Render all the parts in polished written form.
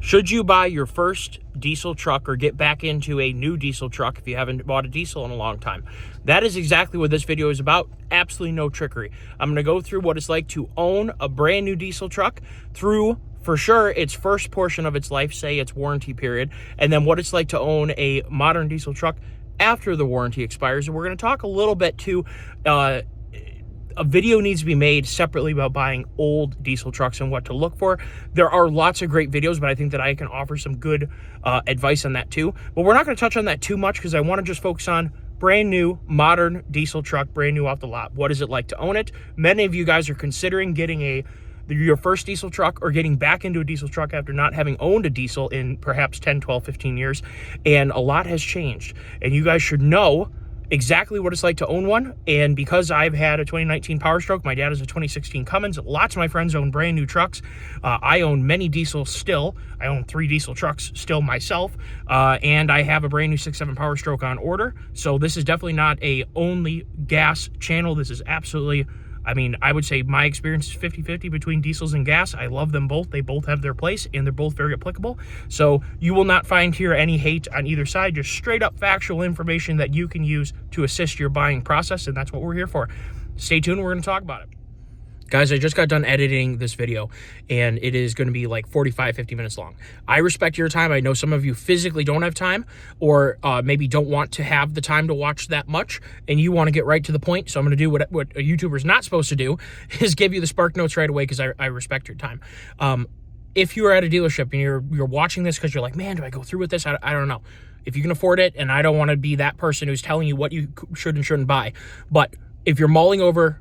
Should you buy your first diesel truck or get back into a new diesel truck if you haven't bought a diesel in a long time? That is exactly what this video is about. Absolutely no trickery. I'm going to go through what it's like to own a brand new diesel truck through, for sure, its first portion of its life, say its warranty period, and then what it's like to own a modern diesel truck after the warranty expires. And we're going to talk a little bit too, a video needs to be made separately about buying old diesel trucks and what to look for. There are lots of great videos, but I think that I can offer some good advice on that too. But we're not going to touch on that too much because I want to just focus on brand new, modern diesel truck, brand new off the lot. What is it like to own it? Many of you guys are considering getting your first diesel truck or getting back into a diesel truck after not having owned a diesel in perhaps 10, 12, 15 years. And a lot has changed. And you guys should know exactly what it's like to own one. And because I've had a 2019 Power Stroke, my dad has a 2016 Cummins, lots of my friends own brand new trucks. I own many diesels still. I own 3 diesel trucks still myself. And I have a brand new 6.7 Power Stroke on order. So this is definitely not a only gas channel. This is absolutely, I mean, I would say my experience is 50-50 between diesels and gas. I love them both. They both have their place, and they're both very applicable. So you will not find here any hate on either side, just straight up factual information that you can use to assist your buying process, and that's what we're here for. Stay tuned. We're going to talk about it. Guys, I just got done editing this video, and it is going to be like 45, 50 minutes long. I respect your time. I know some of you physically don't have time or maybe don't want to have the time to watch that much, and you want to get right to the point. So I'm going to do what a YouTuber's not supposed to do, is give you the spark notes right away because I respect your time. If you are at a dealership and you're watching this because you're like, man, do I go through with this? I don't know. If you can afford it, and I don't want to be that person who's telling you what you should and shouldn't buy, but if you're mulling over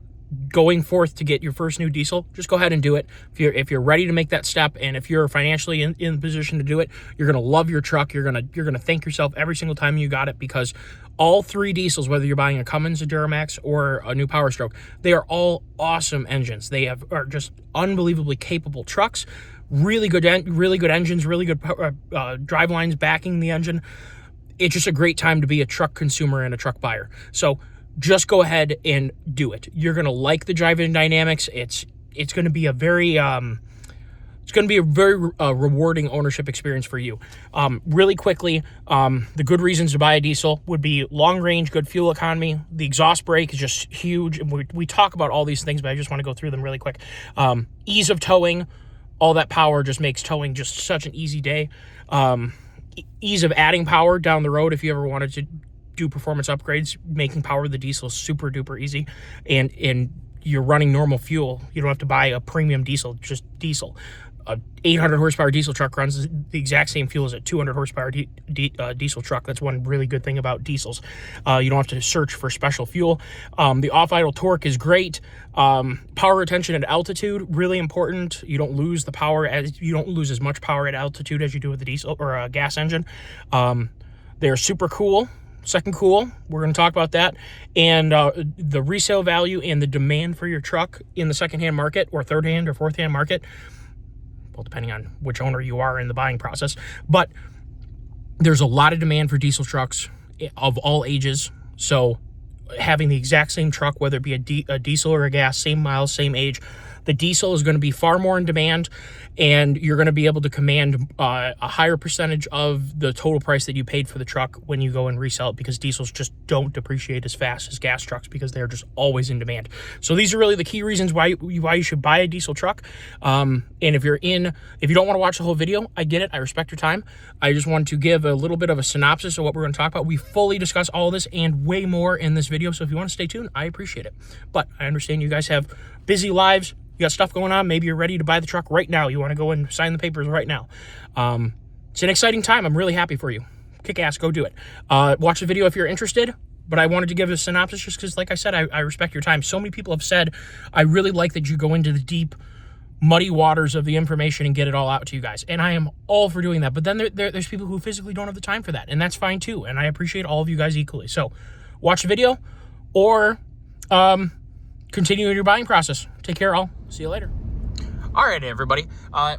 going forth to get your first new diesel, just go ahead and do it. If you're ready to make that step, and if you're financially in the position to do it, you're gonna love your truck. You're gonna thank yourself every single time you got it, because all 3 diesels, whether you're buying a Cummins, a Duramax, or a new Power Stroke, they are all awesome engines. They are just unbelievably capable trucks. Really good engines, really good drive lines backing the engine. It's just a great time to be a truck consumer and a truck buyer. So just go ahead and do it. You're going to like the driving dynamics. It's going to be a very rewarding ownership experience for you. Really quickly, the good reasons to buy a diesel would be long range, good fuel economy. The exhaust brake is just huge. And we talk about all these things, but I just want to go through them really quick. Ease of towing, all that power just makes towing just such an easy day. Ease of adding power down the road if you ever wanted to do performance upgrades. Making power of the diesel is super duper easy, and you're running normal fuel. You don't have to buy a premium diesel, just diesel. A 800 horsepower diesel truck runs the exact same fuel as a 200 horsepower diesel truck. That's one really good thing about diesels. You don't have to search for special fuel. The off-idle torque is great. Power retention at altitude, really important. You don't lose as much power at altitude as you do with a diesel or a gas engine. They're super cool. Second cool, we're going to talk about that, and the resale value and the demand for your truck in the secondhand market or third-hand or fourth-hand market, well, depending on which owner you are in the buying process. But there's a lot of demand for diesel trucks of all ages, so having the exact same truck, whether it be a diesel or a gas, same miles, same age, the diesel is going to be far more in demand, and you're going to be able to command a higher percentage of the total price that you paid for the truck when you go and resell it, because diesels just don't depreciate as fast as gas trucks because they're just always in demand. So these are really the key reasons why you should buy a diesel truck. And if you don't want to watch the whole video, I get it. I respect your time. I just want to give a little bit of a synopsis of what we're going to talk about. We fully discuss all this and way more in this video, so if you want to stay tuned, I appreciate it. But I understand you guys have busy lives. You got stuff going on. Maybe you're ready to buy the truck right now. You want to go and sign the papers right now. It's an exciting time. I'm really happy for you. Kick ass. Go do it. Watch the video if you're interested. But I wanted to give a synopsis just because, like I said, I respect your time. So many people have said, I really like that you go into the deep, muddy waters of the information and get it all out to you guys. And I am all for doing that. But then there's people who physically don't have the time for that. And that's fine too. And I appreciate all of you guys equally. So watch the video or continue your buying process. Take care, all. See you later. All right, everybody.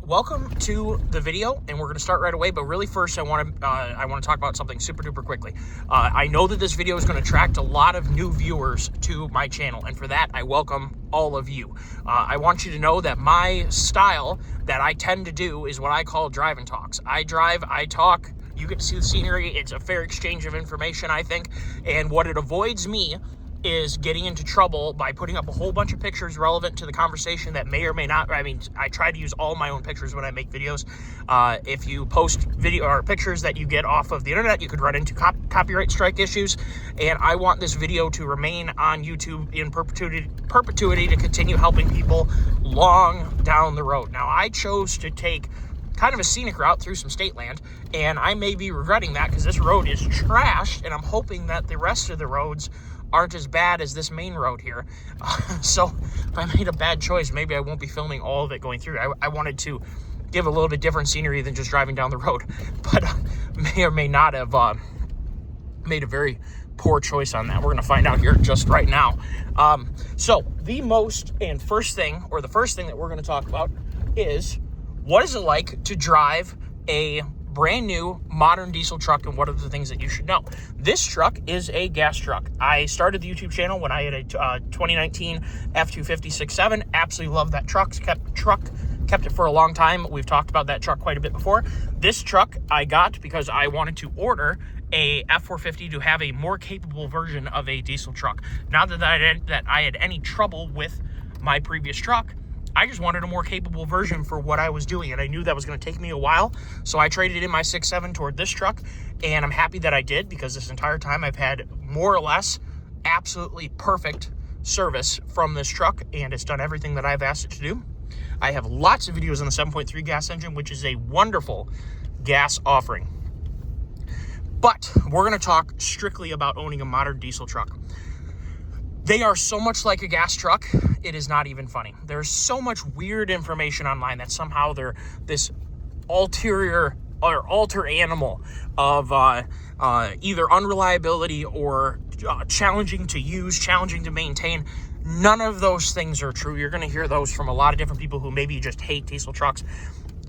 Welcome to the video, and we're going to start right away. But really, first, I want to talk about something super duper quickly. I know that this video is going to attract a lot of new viewers to my channel, and for that, I welcome all of you. I want you to know that my style that I tend to do is what I call drive and talks. I drive, I talk. You get to see the scenery. It's a fair exchange of information, I think, and what it avoids me is getting into trouble by putting up a whole bunch of pictures relevant to the conversation that may or may not. I mean, I try to use all my own pictures when I make videos. If you post video or pictures that you get off of the internet, you could run into copyright strike issues. And I want this video to remain on YouTube in perpetuity to continue helping people long down the road. Now, I chose to take kind of a scenic route through some state land, and I may be regretting that because this road is trashed, and I'm hoping that the rest of the roads aren't as bad as this main road here. So if I made a bad choice, maybe I won't be filming all of it going through. I wanted to give a little bit different scenery than just driving down the road, but may or may not have made a very poor choice on that. We're going to find out here just right now. So the first thing that we're going to talk about is, what is it like to drive a brand new modern diesel truck, and what are the things that you should know? This truck is a gas truck. I started the YouTube channel when I had a 2019 F250 6.7. Absolutely love that truck. Kept it for a long time. We've talked about that truck quite a bit before. This truck I got because I wanted to order a F450 to have a more capable version of a diesel truck. Not that I had any trouble with my previous truck. I just wanted a more capable version for what I was doing, and I knew that was going to take me a while, so I traded in my 6.7 toward this truck, and I'm happy that I did, because this entire time I've had more or less absolutely perfect service from this truck, and it's done everything that I've asked it to do. I have lots of videos on the 7.3 gas engine, which is a wonderful gas offering. But we're going to talk strictly about owning a modern diesel truck. They are so much like a gas truck, it is not even funny. There's so much weird information online that somehow they're this alter animal of either unreliability or challenging to use, challenging to maintain. None of those things are true. You're going to hear those from a lot of different people who maybe just hate diesel trucks.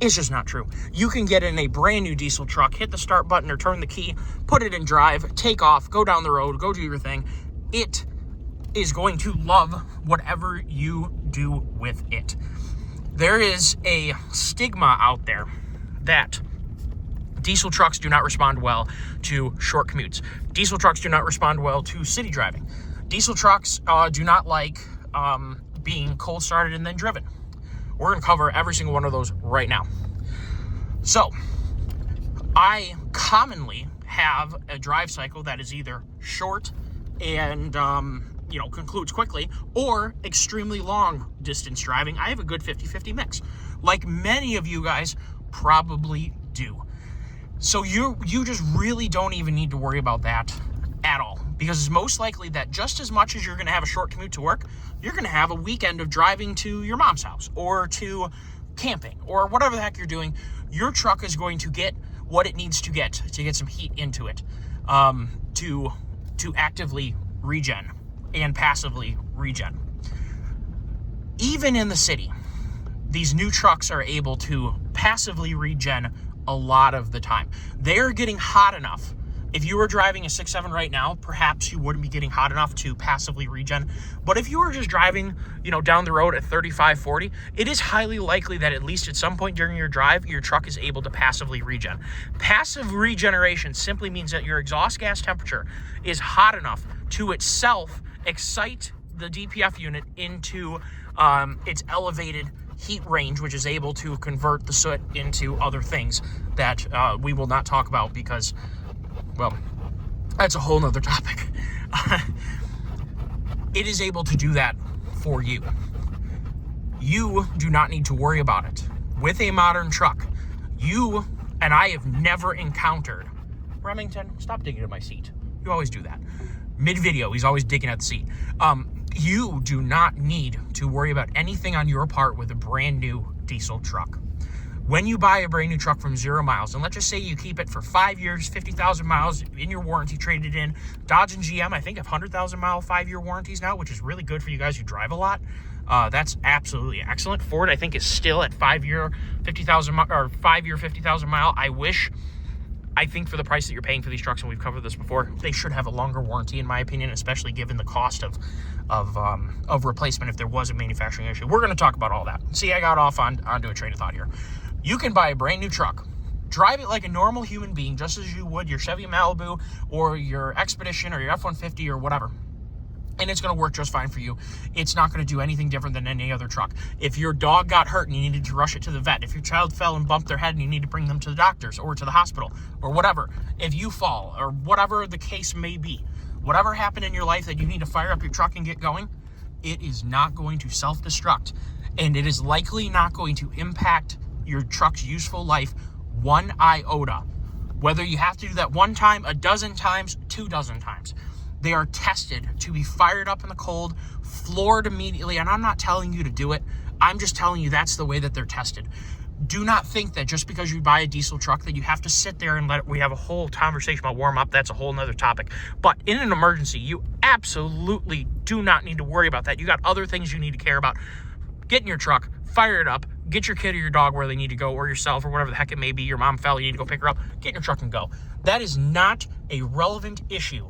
It's just not true. You can get in a brand new diesel truck, hit the start button or turn the key, put it in drive, take off, go down the road, go do your thing. It is going to love whatever you do with it. There is a stigma out there that diesel trucks do not respond well to short commutes. Diesel trucks do not respond well to city driving. Diesel trucks do not like being cold started and then driven. We're going to cover every single one of those right now. So, I commonly have a drive cycle that is either short and concludes quickly, or extremely long distance driving. I have a good 50-50 mix, like many of you guys probably do. So you just really don't even need to worry about that at all, because it's most likely that just as much as you're going to have a short commute to work, you're going to have a weekend of driving to your mom's house or to camping or whatever the heck you're doing. Your truck is going to get what it needs to get some heat into it, to actively regen and passively regen. Even in the city, these new trucks are able to passively regen a lot of the time. They're getting hot enough. If you were driving a 6.7 right now, perhaps you wouldn't be getting hot enough to passively regen. But if you were just driving, down the road at 35, 40, it is highly likely that at least at some point during your drive, your truck is able to passively regen. Passive regeneration simply means that your exhaust gas temperature is hot enough to itself excite the DPF unit into its elevated heat range, which is able to convert the soot into other things that we will not talk about because, well, that's a whole nother topic. It is able to do that for you. You do not need to worry about it. With a modern truck, you and I have never encountered... Remington, stop digging at my seat. You always do that. Mid-video, he's always digging at the seat. You do not need to worry about anything on your part with a brand new diesel truck. When you buy a brand new truck from 0 miles, and let's just say you keep it for 5 years, 50,000 miles in your warranty, traded in. Dodge and GM, I think, have 100,000 mile 5-year warranties now, which is really good for you guys who drive a lot. That's absolutely excellent. Ford, I think, is still at 5-year 50,000 or 5-year 50,000 mile. I think for the price that you're paying for these trucks, and we've covered this before, they should have a longer warranty, in my opinion, especially given the cost of replacement if there was a manufacturing issue. We're going to talk about all that. See, I got off onto a train of thought here. You can buy a brand new truck, drive it like a normal human being, just as you would your Chevy Malibu or your Expedition or your F-150 or whatever, and it's going to work just fine for you. It's not going to do anything different than any other truck. If your dog got hurt and you needed to rush it to the vet, if your child fell and bumped their head and you need to bring them to the doctors or to the hospital or whatever, if you fall or whatever the case may be, whatever happened in your life that you need to fire up your truck and get going, it is not going to self-destruct, and it is likely not going to impact your truck's useful life one iota. Whether you have to do that one time, a dozen times, 24 times. They are tested to be fired up in the cold, floored immediately, and I'm not telling you to do it. I'm just telling you that's the way that they're tested. Do not think that just because you buy a diesel truck that you have to sit there and we have a whole conversation about warm up. That's a whole nother topic. But in an emergency, you absolutely do not need to worry about that. You got other things you need to care about. Get in your truck, fire it up, get your kid or your dog where they need to go, or yourself, or whatever the heck it may be. Your mom fell, you need to go pick her up. Get in your truck and go. That is not a relevant issue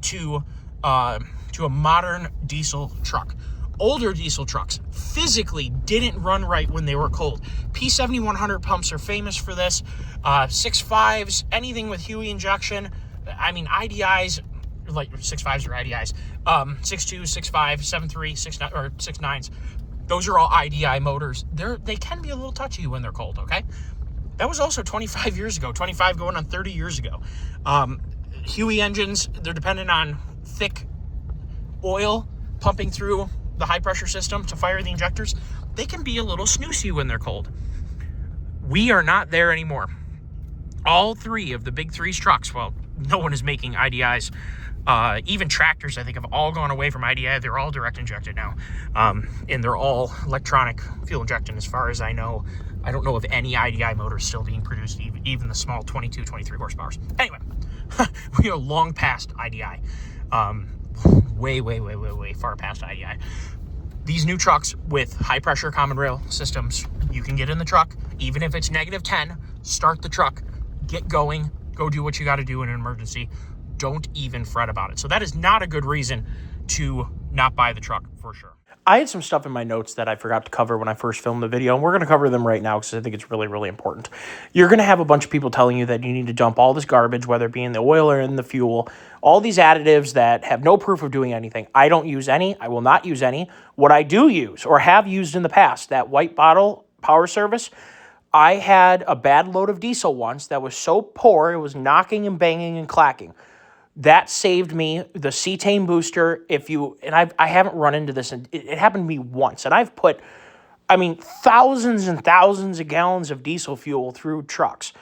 to a modern diesel truck. Older diesel trucks physically didn't run right when they were cold. P7100 pumps are famous for this. 6.5s, anything with HEUI injection. I mean, IDIs, like 6.5s or IDIs. 6.2, 6.5, 7.3, 6.9, or 6.9s. Those are all IDI motors. They can be a little touchy when they're cold, okay? That was also 25 years ago, 25 going on 30 years ago. HEUI engines, they're dependent on thick oil pumping through the high pressure system to fire the injectors. They can be a little snoosey when they're cold. We are not there anymore. All three of the big three's trucks, well, no one is making IDIs. Even tractors, I think, have all gone away from IDI. They're all direct injected now. And they're all electronic fuel injecting as far as I know. I don't know of any IDI motors still being produced, even the small 22, 23 horsepowers. Anyway, we are long past IDI. Way far past IDI. These new trucks with high pressure common rail systems, you can get in the truck, even if it's -10, start the truck, get going, go do what you got to do in an emergency. Don't even fret about it. So that is not a good reason to not buy the truck for sure. I had some stuff in my notes that I forgot to cover when I first filmed the video, and we're going to cover them right now because I think it's really, really important. You're going to have a bunch of people telling you that you need to dump all this garbage, whether it be in the oil or in the fuel, all these additives that have no proof of doing anything. I don't use any. I will not use any. What I do use or have used in the past, that white bottle power service, I had a bad load of diesel once that was so poor, it was knocking and banging and clacking. That saved me the cetane booster. I haven't run into this, and it happened to me once, and I've put, thousands and thousands of gallons of diesel fuel through trucks.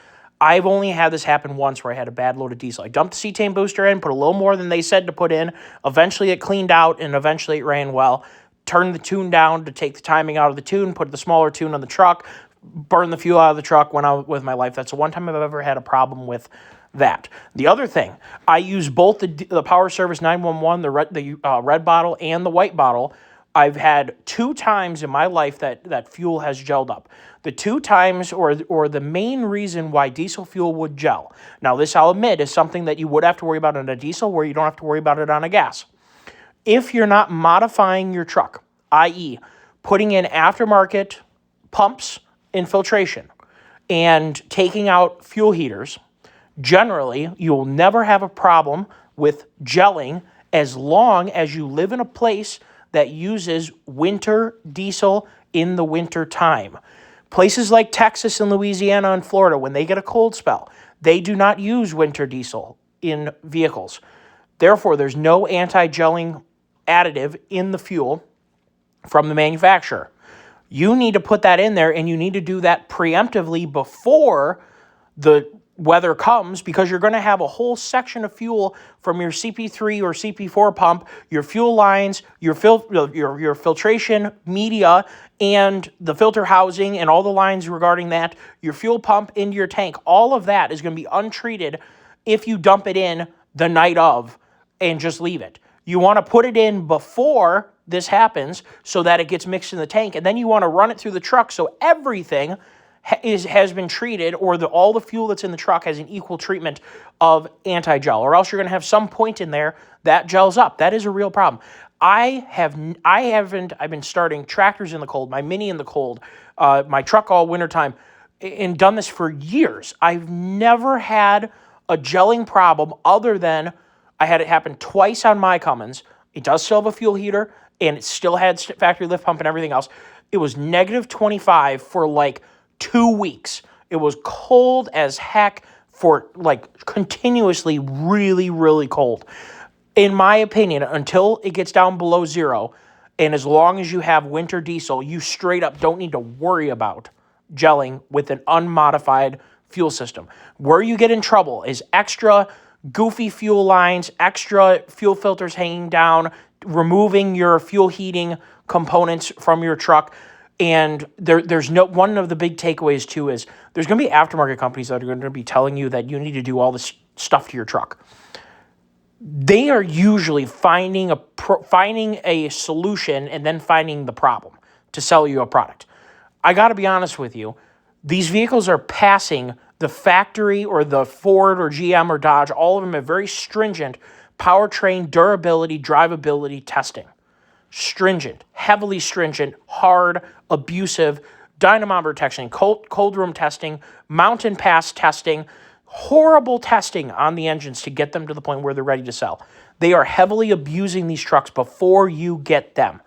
I've only had this happen once where I had a bad load of diesel. I dumped the cetane booster in, put a little more than they said to put in. Eventually it cleaned out, and eventually it ran well. Turned the tune down to take the timing out of the tune, put the smaller tune on the truck, burned the fuel out of the truck, went out with my life. That's the one time I've ever had a problem with that. The other thing, I use both the Power Service 911, the red bottle, and the white bottle. I've had 2 times in my life that fuel has gelled up. The 2 times, or the main reason why diesel fuel would gel. Now, this, I'll admit, is something that you would have to worry about on a diesel where you don't have to worry about it on a gas. If you're not modifying your truck, i.e., putting in aftermarket pumps, infiltration, and taking out fuel heaters, generally, you will never have a problem with gelling as long as you live in a place that uses winter diesel in the winter time. Places like Texas and Louisiana and Florida, when they get a cold spell, they do not use winter diesel in vehicles. Therefore, there's no anti-gelling additive in the fuel from the manufacturer. You need to put that in there, and you need to do that preemptively before the weather comes, because you're going to have a whole section of fuel from your CP3 or CP4 pump, your fuel lines, your filtration media, and the filter housing and all the lines regarding that, your fuel pump into your tank. All of that is going to be untreated if you dump it in the night of and just leave it. You want to put it in before this happens so that it gets mixed in the tank, and then you want to run it through the truck so everything has been treated, or all the fuel that's in the truck has an equal treatment of anti-gel, or else you're going to have some point in there that gels up. That is a real problem. I've been starting tractors in the cold, my Mini in the cold, my truck all wintertime, and done this for years. I've never had a gelling problem other than I had it happen twice on my Cummins. It does still have a fuel heater, and it still had factory lift pump and everything else. It was negative 25 for like 2 weeks. It was cold as heck for like continuously really, really cold. In my opinion, until it gets down below zero, and as long as you have winter diesel, you straight up don't need to worry about gelling with an unmodified fuel system. Where you get in trouble is extra goofy fuel lines, extra fuel filters hanging down, removing your fuel heating components from your truck. And there's no, one of the big takeaways too is there's going to be aftermarket companies that are going to be telling you that you need to do all this stuff to your truck. They are usually finding a solution and then finding the problem to sell you a product. I got to be honest with you, these vehicles are passing the factory or the Ford or GM or Dodge, all of them have very stringent powertrain durability, drivability testing. Stringent, heavily stringent, hard, abusive, dynamometer testing, cold room testing, mountain pass testing, horrible testing on the engines to get them to the point where they're ready to sell. They are heavily abusing these trucks before you get them.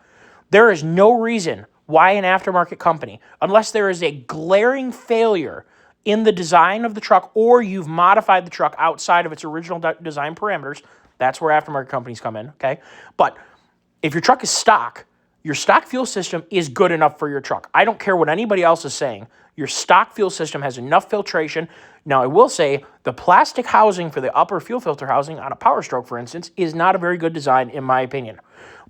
There is no reason why an aftermarket company, unless there is a glaring failure in the design of the truck or you've modified the truck outside of its original design parameters, that's where aftermarket companies come in, okay? But if your truck is stock, your stock fuel system is good enough for your truck. I don't care what anybody else is saying. Your stock fuel system has enough filtration. Now, I will say the plastic housing for the upper fuel filter housing on a Power Stroke, for instance, is not a very good design in my opinion.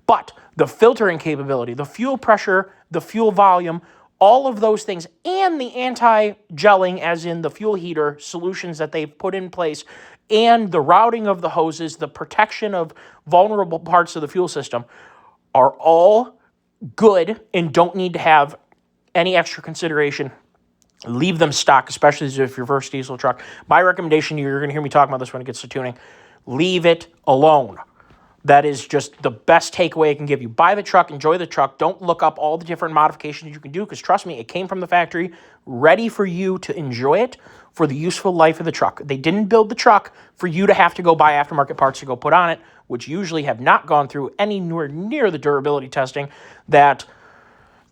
But the filtering capability, the fuel pressure, the fuel volume, all of those things, and the anti-gelling, as in the fuel heater solutions that they've put in place, and the routing of the hoses, the protection of vulnerable parts of the fuel system, are all good and don't need to have any extra consideration. Leave them stock, especially if your first diesel truck. My recommendation to you, you're going to hear me talk about this when it gets to tuning, leave it alone. That is just the best takeaway I can give you. Buy the truck, enjoy the truck. Don't look up all the different modifications you can do because trust me, it came from the factory ready for you to enjoy it for the useful life of the truck. They didn't build the truck for you to have to go buy aftermarket parts to go put on it, which usually have not gone through anywhere near the durability testing that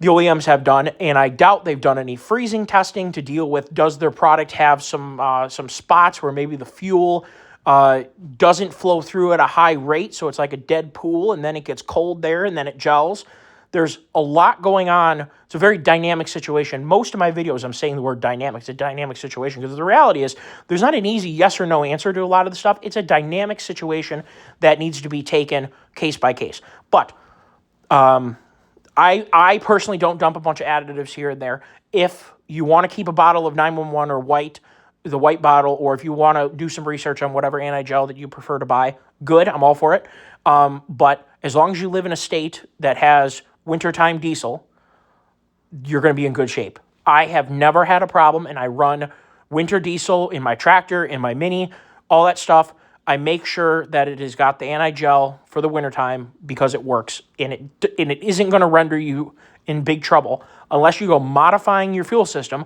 the OEMs have done, and I doubt they've done any freezing testing to deal with, does their product have some spots where maybe the fuel doesn't flow through at a high rate, so it's like a dead pool, and then it gets cold there, and then it gels. There's a lot going on. It's a very dynamic situation. Most of my videos, I'm saying the word dynamic. It's a dynamic situation because the reality is there's not an easy yes or no answer to a lot of the stuff. It's a dynamic situation that needs to be taken case by case. But I personally don't dump a bunch of additives here and there. If you want to keep a bottle of 911 or the white bottle, or if you want to do some research on whatever anti-gel that you prefer to buy, good, I'm all for it. But as long as you live in a state that has wintertime diesel, you're going to be in good shape. I have never had a problem, and I run winter diesel in my tractor, in my Mini, all that stuff. I make sure that it has got the anti-gel for the wintertime because it works, and it isn't going to render you in big trouble unless you go modifying your fuel system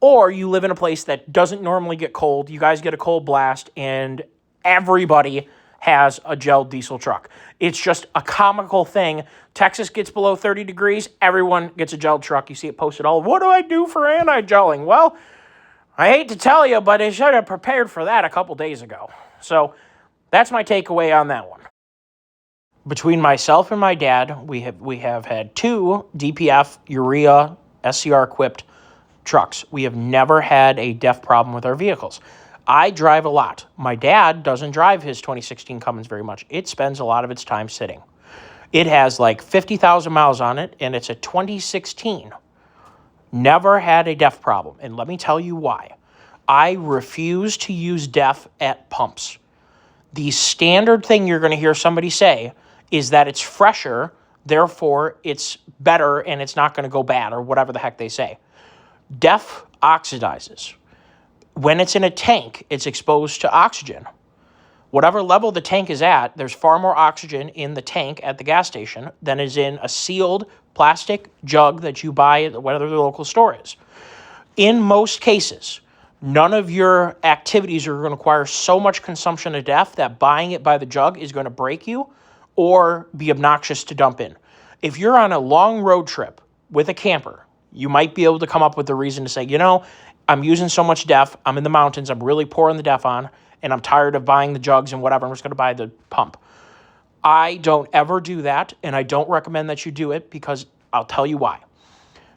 or you live in a place that doesn't normally get cold. You guys get a cold blast, and everybody has a gel diesel truck. It's just a comical thing. Texas gets below 30 degrees, everyone gets a gel truck. You see it posted all, what do I do for anti-gelling? Well, I hate to tell you, but I should have prepared for that a couple days ago. So that's my takeaway on that one. Between myself and my dad, we have had 2 DPF urea SCR equipped trucks. We have never had a DEF problem with our vehicles. I drive a lot. My dad doesn't drive his 2016 Cummins very much. It spends a lot of its time sitting. It has like 50,000 miles on it, and it's a 2016. Never had a DEF problem, and let me tell you why. I refuse to use DEF at pumps. The standard thing you're going to hear somebody say is that it's fresher therefore it's better and it's not going to go bad, or whatever the heck they say. DEF oxidizes. When it's in a tank, it's exposed to oxygen. Whatever level the tank is at, there's far more oxygen in the tank at the gas station than is in a sealed plastic jug that you buy at whatever the local store is. In most cases, none of your activities are going to require so much consumption of DEF that buying it by the jug is going to break you or be obnoxious to dump in. If you're on a long road trip with a camper, you might be able to come up with a reason to say, you know, I'm using so much DEF, I'm in the mountains, I'm really pouring the DEF on, and I'm tired of buying the jugs and whatever, I'm just going to buy the pump. I don't ever do that, and I don't recommend that you do it, because I'll tell you why.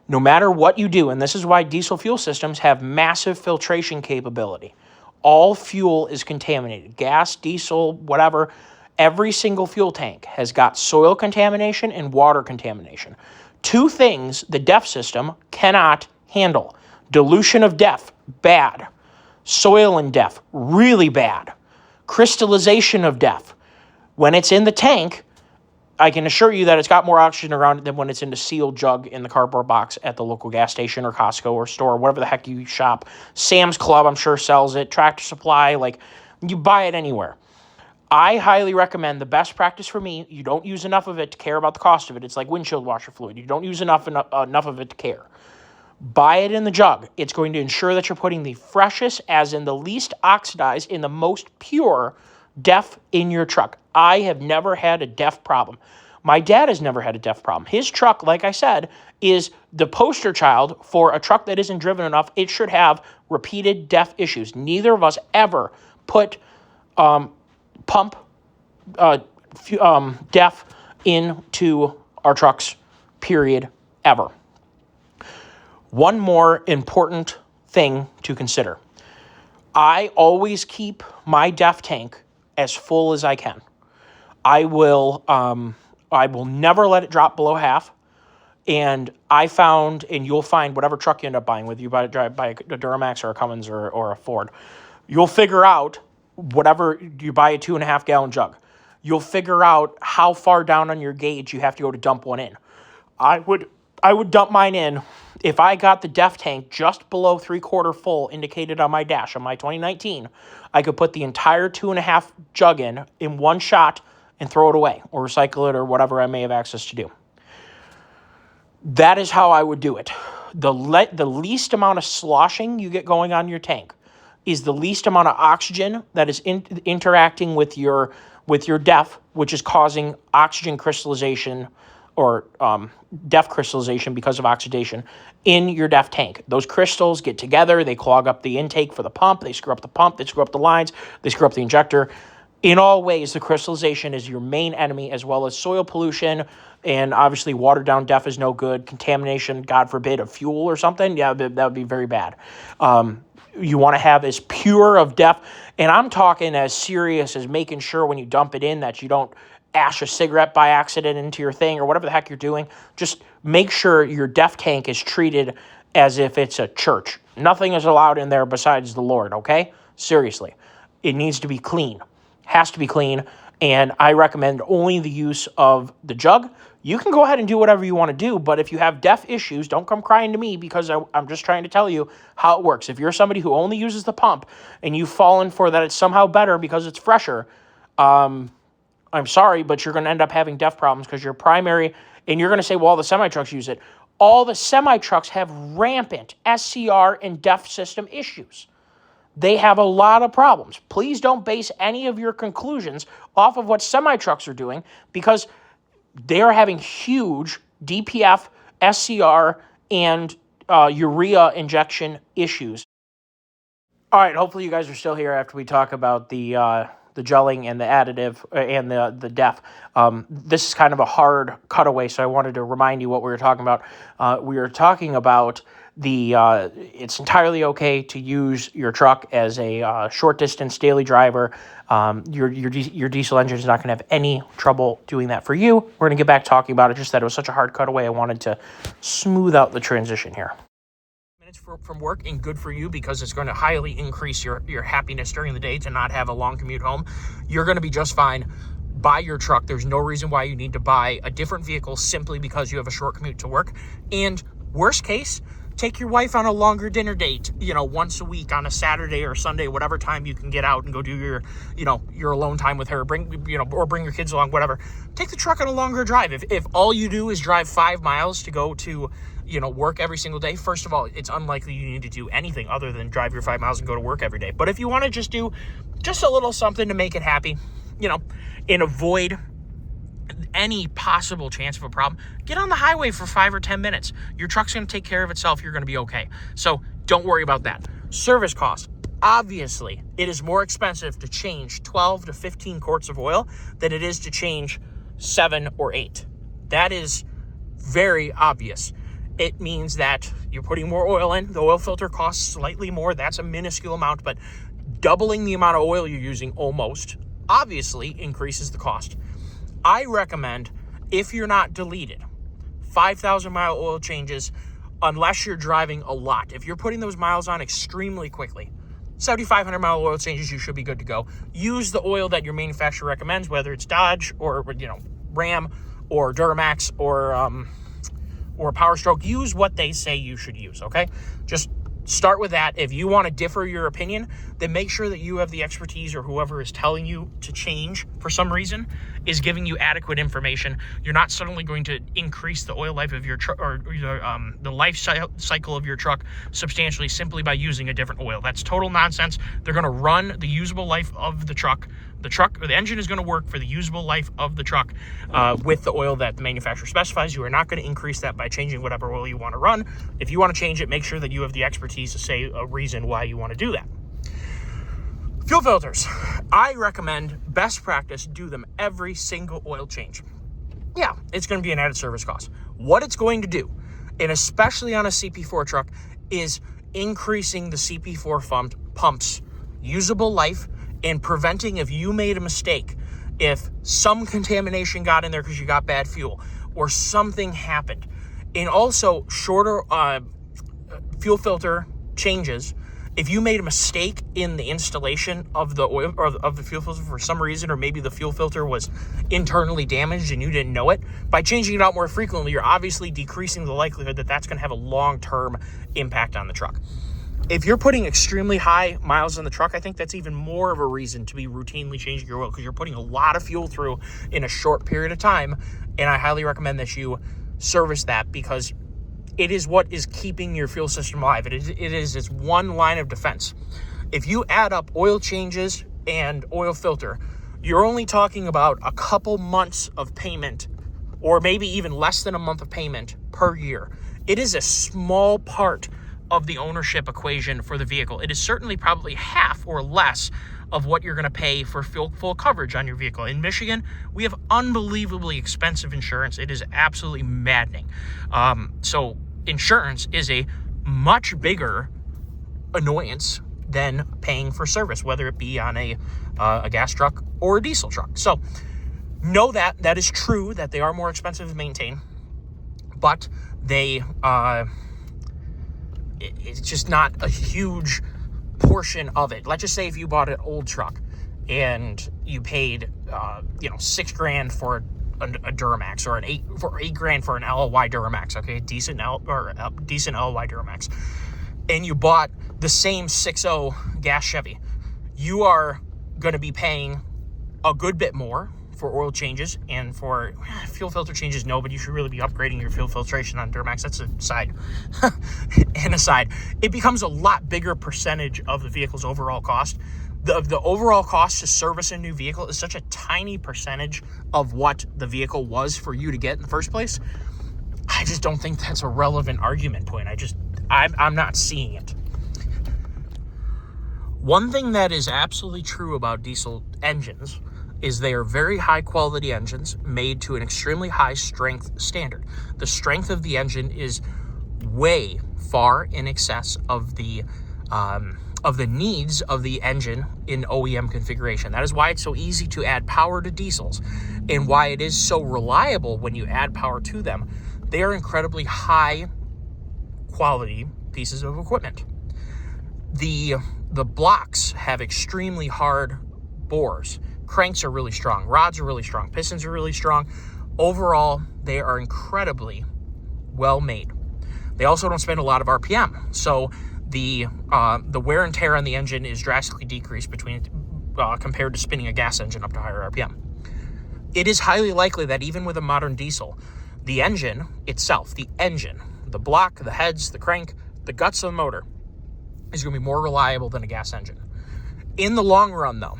No matter what you do, and this is why diesel fuel systems have massive filtration capability. All fuel is contaminated. Gas, diesel, whatever. Every single fuel tank has got soil contamination and water contamination. Two things the DEF system cannot handle. Dilution of DEF, bad. Soil in DEF, really bad. Crystallization of DEF. When it's in the tank, I can assure you that it's got more oxygen around it than when it's in the sealed jug in the cardboard box at the local gas station or Costco or store, whatever the heck you shop. Sam's Club, I'm sure, sells it. Tractor Supply, like, you buy it anywhere. I highly recommend, the best practice for me, you don't use enough of it to care about the cost of it. It's like windshield washer fluid. You don't use enough of it to care. Buy it in the jug. It's going to ensure that you're putting the freshest, as in the least oxidized, in the most pure DEF in your truck. I have never had a DEF problem. My dad has never had a DEF problem. His truck, like I said, is the poster child for a truck that isn't driven enough. It should have repeated DEF issues. Neither of us ever put pump DEF into our trucks, period, ever. One more important thing to consider. I always keep my DEF tank as full as I can. I will never let it drop below half. And I found, and you'll find whatever truck you end up buying, whether you buy a Duramax or a Cummins or a Ford, you'll figure out, whatever you buy, a 2.5 gallon jug, you'll figure out how far down on your gauge you have to go to dump one in. I would dump mine in. If I got the DEF tank just below 3/4 full indicated on my dash on my 2019, I could put the entire 2.5 jug in one shot and throw it away or recycle it or whatever I may have access to do. That is how I would do it. The least amount of sloshing you get going on your tank is the least amount of oxygen that is interacting with your DEF, which is causing oxygen crystallization or DEF crystallization because of oxidation in your DEF tank. Those crystals get together, they clog up the intake for the pump, they screw up the pump, they screw up the lines, they screw up the injector. In all ways, the crystallization is your main enemy, as well as soil pollution, and obviously watered down DEF is no good. Contamination, God forbid, of fuel or something, yeah, that would be very bad. You want to have as pure of DEF, and I'm talking as serious as making sure when you dump it in that you don't ash a cigarette by accident into your thing or whatever the heck you're doing. Just make sure your DEF tank is treated as if it's a church. Nothing is allowed in there besides the Lord, okay? Seriously. It needs to be clean. Has to be clean, and I recommend only the use of the jug. You can go ahead and do whatever you want to do, but if you have DEF issues, don't come crying to me, because I'm just trying to tell you how it works. If you're somebody who only uses the pump and you've fallen for that it's somehow better because it's fresher, I'm sorry, but you're going to end up having DEF problems, because your primary, and you're going to say, well, all the semi-trucks use it. All the semi-trucks have rampant SCR and DEF system issues. They have a lot of problems. Please don't base any of your conclusions off of what semi-trucks are doing, because they are having huge DPF, SCR, and urea injection issues. All right, hopefully you guys are still here after we talk about the gelling and the additive and the DEF. This is kind of a hard cutaway, so I wanted to remind you what we were talking about. We were talking about it's entirely okay to use your truck as a short distance daily driver. Your diesel engine is not going to have any trouble doing that for you. We're going to get back talking about it. Just that it was such a hard cutaway, I wanted to smooth out the transition here. Minutes from work, and good for you, because it's going to highly increase your happiness during the day to not have a long commute home. You're going to be just fine. buy your truck. There's no reason why you need to buy a different vehicle simply because you have a short commute to work. And worst case, take your wife on a longer dinner date, once a week on a Saturday or Sunday, whatever time you can get out and go do your alone time with her, or bring your kids along, whatever. Take the truck on a longer drive. If all you do is drive 5 miles to go to, work every single day, first of all, it's unlikely you need to do anything other than drive your 5 miles and go to work every day. But if you want to just do just a little something to make it happy, and avoid any possible chance of a problem, get on the highway for 5 or 10 minutes. Your truck's going to take care of itself. You're going to be okay. So don't worry about that. Service costs. Obviously, it is more expensive to change 12 to 15 quarts of oil than it is to change 7 or 8. That is very obvious. It means that you're putting more oil in. The oil filter costs slightly more. That's a minuscule amount, but doubling the amount of oil you're using almost obviously increases the cost. I recommend, if you're not deleted, 5,000 mile oil changes unless you're driving a lot. If you're putting those miles on extremely quickly, 7,500 mile oil changes, you should be good to go. Use the oil that your manufacturer recommends, whether it's Dodge or Ram or Duramax or Power Stroke. Use what they say you should use, okay? Just start with that. If you want to differ your opinion, then make sure that you have the expertise, or whoever is telling you to change for some reason is giving you adequate information. You're not suddenly going to increase the oil life of your truck, or the life cycle of your truck substantially simply by using a different oil. That's total nonsense. They're going to run the usable life of the truck. The engine is going to work for the usable life of the truck with the oil that the manufacturer specifies. You are not going to increase that by changing whatever oil you want to run. If you want to change it, make sure that you have the expertise to say a reason why you want to do that. Fuel filters. I recommend, best practice, do them every single oil change. Yeah, it's going to be an added service cost. What it's going to do, and especially on a CP4 truck, is increasing the CP4 pump's usable life and preventing, if you made a mistake, if some contamination got in there because you got bad fuel or something happened. And also shorter fuel filter changes. If you made a mistake in the installation of the oil or of the fuel filter for some reason, or maybe the fuel filter was internally damaged and you didn't know it, by changing it out more frequently, you're obviously decreasing the likelihood that that's going to have a long-term impact on the truck. If you're putting extremely high miles on the truck, I think that's even more of a reason to be routinely changing your oil, because you're putting a lot of fuel through in a short period of time. And I highly recommend that you service that, because it is what is keeping your fuel system alive. It is its one line of defense. If you add up oil changes and oil filter, you're only talking about a couple months of payment, or maybe even less than a month of payment per year. It is a small part of the ownership equation for the vehicle. It is certainly probably half or less of what you're going to pay for full coverage on your vehicle. In Michigan, we have unbelievably expensive insurance. It is absolutely maddening. So insurance is a much bigger annoyance than paying for service, whether it be on a gas truck or a diesel truck. So know that is true, that they are more expensive to maintain, but they it's just not a huge portion of it. Let's just say if you bought an old truck and you paid $6,000 for a Duramax, or $8,000 for an LLY Duramax, okay, decent LLY Duramax, and you bought the same 6.0 gas Chevy, you are going to be paying a good bit more for oil changes and for fuel filter changes. No, but you should really be upgrading your fuel filtration on Duramax. That's a side. And aside, it becomes a lot bigger percentage of the vehicle's overall cost. The overall cost to service a new vehicle is such a tiny percentage of what the vehicle was for you to get in the first place. I just don't think that's a relevant argument point. I'm not seeing it. One thing that is absolutely true about diesel engines is they are very high quality engines made to an extremely high strength standard. The strength of the engine is way far in excess of the needs of the engine in OEM configuration. That is why it's so easy to add power to diesels, and why it is so reliable when you add power to them. They are incredibly high quality pieces of equipment. The blocks have extremely hard bores. Cranks are really strong. Rods are really strong. Pistons are really strong. Overall, they are incredibly well made. They also don't spend a lot of RPM. So the wear and tear on the engine is drastically decreased compared to spinning a gas engine up to higher RPM. It is highly likely that even with a modern diesel, the engine itself, the block, the heads, the crank, the guts of the motor, is going to be more reliable than a gas engine. In the long run, though,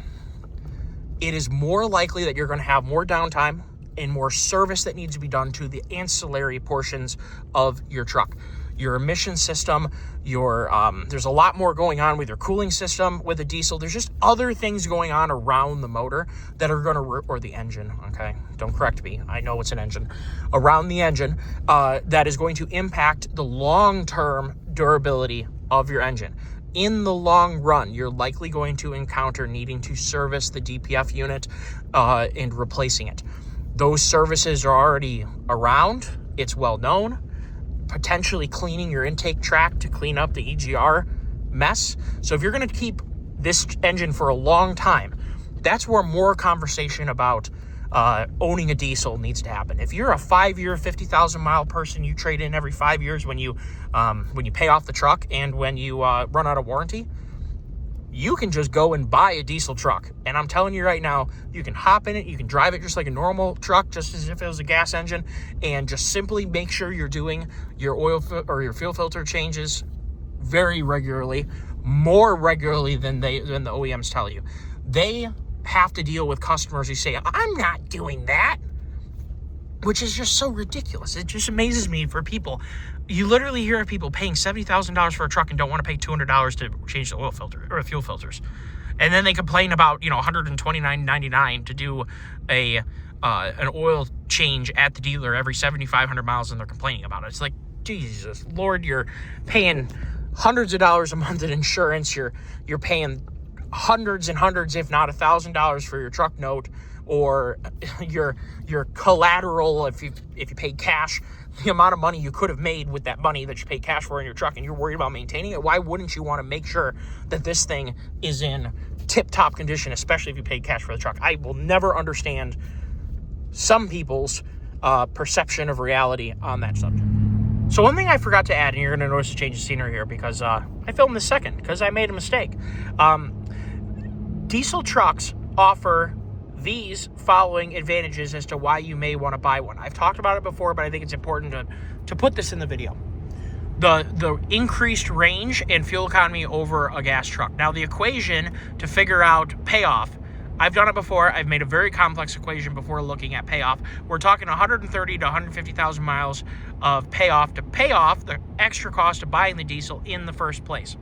it is more likely that you're going to have more downtime and more service that needs to be done to the ancillary portions of your truck. Your emission system, there's a lot more going on with your cooling system with a diesel. There's just other things going on around the motor that are going to, or the engine, okay? Don't correct me. I know it's an engine. Around the engine that is going to impact the long-term durability of your engine. In the long run, you're likely going to encounter needing to service the DPF unit and replacing it. Those services are already around. It's well known. Potentially cleaning your intake tract to clean up the EGR mess. So if you're going to keep this engine for a long time, that's where more conversation about owning a diesel needs to happen. If you're a 5-year, 50,000-mile person, you trade in every 5 years when you pay off the truck and when you run out of warranty, you can just go and buy a diesel truck. And I'm telling you right now, you can hop in it, you can drive it just like a normal truck, just as if it was a gas engine, and just simply make sure you're doing your oil or your fuel filter changes very regularly, more regularly than the OEMs tell you. They have to deal with customers who say, I'm not doing that, which is just so ridiculous. It just amazes me for people. You literally hear of people paying $70,000 for a truck and don't want to pay $200 to change the oil filter or the fuel filters. And then they complain about, $129.99 to do an oil change at the dealer every 7,500 miles, and they're complaining about it. It's like, Jesus, Lord, you're paying hundreds of dollars a month in insurance. You're paying hundreds and hundreds, if not $1,000 for your truck note, or your collateral if you paid cash, the amount of money you could have made with that money that you paid cash for in your truck, and you're worried about maintaining it. Why wouldn't you want to make sure that this thing is in tip-top condition, especially if you paid cash for the truck? I will never understand some people's perception of reality on that subject. So one thing I forgot to add, and you're going to notice a change of scenery here because I filmed this second because I made a mistake. Diesel trucks offer these following advantages as to why you may want to buy one. I've talked about it before, but I think it's important to put this in the video. The increased range and fuel economy over a gas truck. Now, the equation to figure out payoff, I've done it before. I've made a very complex equation before looking at payoff. We're talking 130 to 150,000 miles of payoff to pay off the extra cost of buying the diesel in the first place.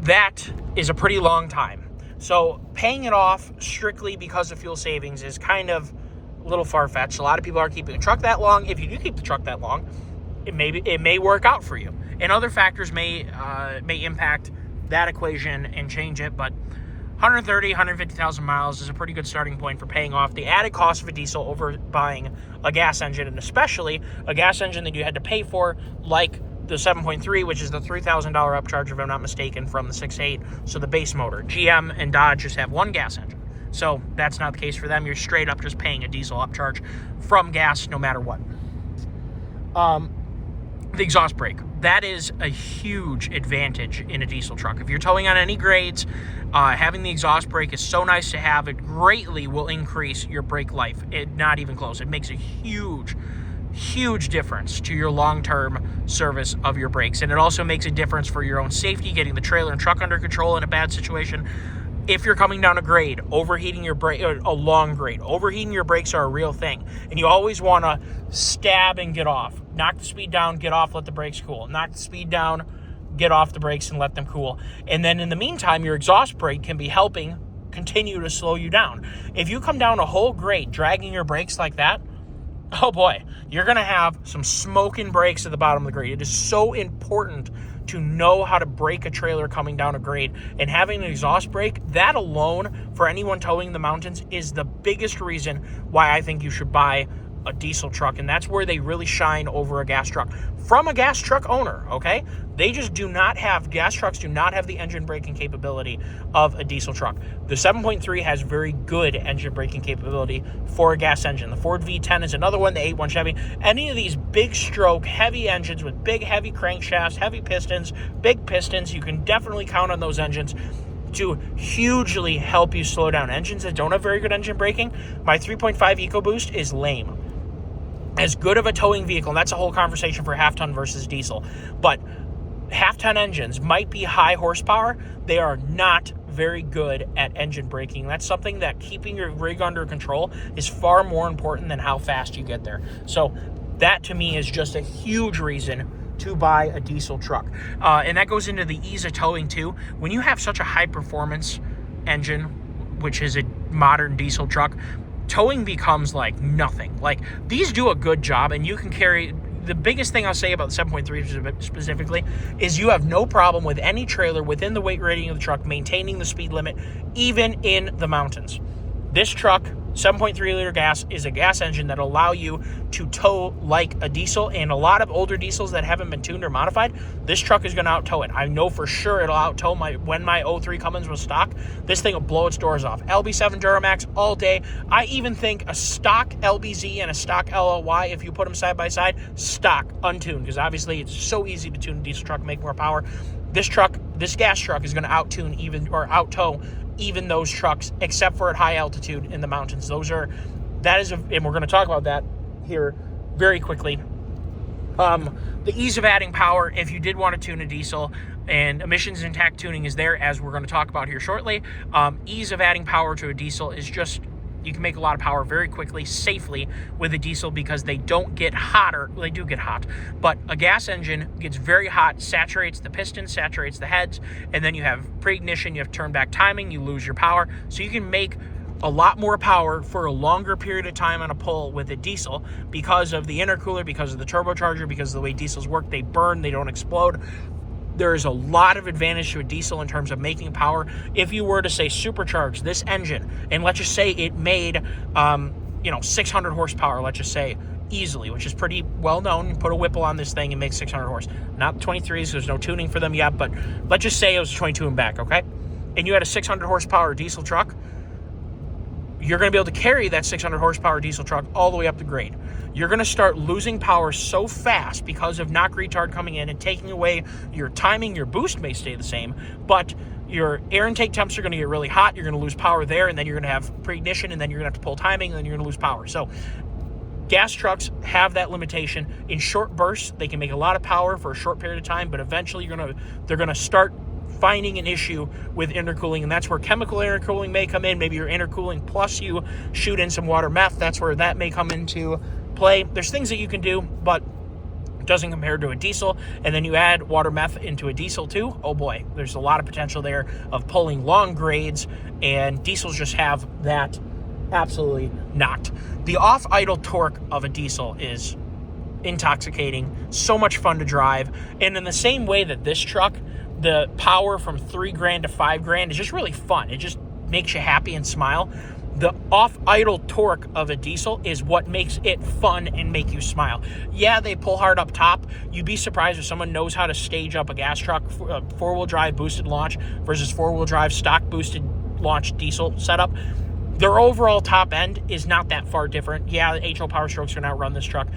That is a pretty long time. So paying it off strictly because of fuel savings is kind of a little far-fetched. A lot of people aren't keeping the truck that long. If you do keep the truck that long, it may work out for you. And other factors may impact that equation and change it. But 130, 150,000 miles is a pretty good starting point for paying off the added cost of a diesel over buying a gas engine, and especially a gas engine that you had to pay for, like the 7.3, which is the $3,000 upcharge, if I'm not mistaken, from the 6.8, so the base motor. GM and Dodge just have one gas engine. So that's not the case for them. You're straight up just paying a diesel upcharge from gas no matter what. The exhaust brake. That is a huge advantage in a diesel truck. If you're towing on any grades, having the exhaust brake is so nice to have. It greatly will increase your brake life. Not even close. It makes a huge difference to your long-term service of your brakes. And it also makes a difference for your own safety, getting the trailer and truck under control in a bad situation. If you're coming down a grade, overheating your brake, a long grade, overheating your brakes are a real thing. And you always want to stab and get off. Knock the speed down, get off, let the brakes cool. Knock the speed down, get off the brakes and let them cool. And then in the meantime, your exhaust brake can be helping continue to slow you down. If you come down a whole grade dragging your brakes like that, oh boy, you're going to have some smoking brakes at the bottom of the grade. It is so important to know how to brake a trailer coming down a grade. And having an exhaust brake, that alone, for anyone towing the mountains, is the biggest reason why I think you should buy a diesel truck, and that's where they really shine over a gas truck from a gas truck owner, okay? Gas trucks do not have the engine braking capability of a diesel truck. The 7.3 has very good engine braking capability for a gas engine. The Ford V10 is another one, the 8.1 Chevy. Any of these big stroke, heavy engines with big, heavy crankshafts, heavy pistons, big pistons, you can definitely count on those engines to hugely help you slow down. Engines that don't have very good engine braking, my 3.5 EcoBoost is lame. As good of a towing vehicle, and that's a whole conversation for half-ton versus diesel, but half-ton engines might be high horsepower. They are not very good at engine braking. That's something that keeping your rig under control is far more important than how fast you get there. So that to me is just a huge reason to buy a diesel truck. And that goes into the ease of towing too. When you have such a high performance engine, which is a modern diesel truck, towing becomes like nothing. Like, these do a good job, and you can carry. The biggest thing I'll say about the 7.3 specifically is you have no problem with any trailer within the weight rating of the truck maintaining the speed limit, even in the mountains. This truck, 7.3 liter gas, is a gas engine that'll allow you to tow like a diesel, and a lot of older diesels that haven't been tuned or modified, this truck is going to out-tow it. I know for sure it'll out-tow when my 03 Cummins was stock, this thing will blow its doors off. LB7 Duramax all day. I even think a stock LBZ and a stock LLY, if you put them side by side, stock, untuned, because obviously it's so easy to tune a diesel truck, make more power. This gas truck is going to out-tow even those trucks, except for at high altitude in the mountains. And we're going to talk about that here very quickly. The ease of adding power, if you did want to tune a diesel, and emissions intact tuning is there, as we're going to talk about here shortly. Ease of adding power to a diesel is just, you can make a lot of power very quickly, safely with a diesel, because they don't get hotter. Well, they do get hot, but a gas engine gets very hot, saturates the pistons, saturates the heads, and then you have pre-ignition, you have turn back timing, you lose your power. So you can make a lot more power for a longer period of time on a pull with a diesel because of the intercooler, because of the turbocharger, because of the way diesels work. They burn, they don't explode. There is a lot of advantage to a diesel in terms of making power. If you were to say supercharge this engine, and let's just say it made 600 horsepower, let's just say, easily, which is pretty well known. You put a Whipple on this thing and make 600 horse. Not 23s, there's no tuning for them yet, but let's just say it was 22 and back, okay? And you had a 600 horsepower diesel truck. You're going to be able to carry that 600 horsepower diesel truck all the way up the grade. You're going to start losing power so fast because of knock retard coming in and taking away your timing. Your boost may stay the same, but your air intake temps are going to get really hot. You're going to lose power there, and then you're going to have pre-ignition, and then you're going to have to pull timing, and then you're going to lose power. So gas trucks have that limitation. In short bursts, they can make a lot of power for a short period of time, but eventually they're going to start finding an issue with intercooling, and that's where chemical intercooling may come in. Maybe you're intercooling plus you shoot in some water meth. That's where that may come into play. There's things that you can do, but it doesn't compare to a diesel. And then you add water meth into a diesel too. Oh boy, there's a lot of potential there of pulling long grades, and diesels just have that absolutely not. The off-idle torque of a diesel is intoxicating, so much fun to drive, and in the same way that this truck, the power from $3,000 to $5,000 is just really fun. It just makes you happy and smile. The off-idle torque of a diesel is what makes it fun and make you smile. Yeah, they pull hard up top. You'd be surprised if someone knows how to stage up a gas truck, four-wheel drive boosted launch versus four-wheel drive stock boosted launch diesel setup. Their overall top end is not that far different. Yeah, the HO Power Stroke's going to outrun this truck,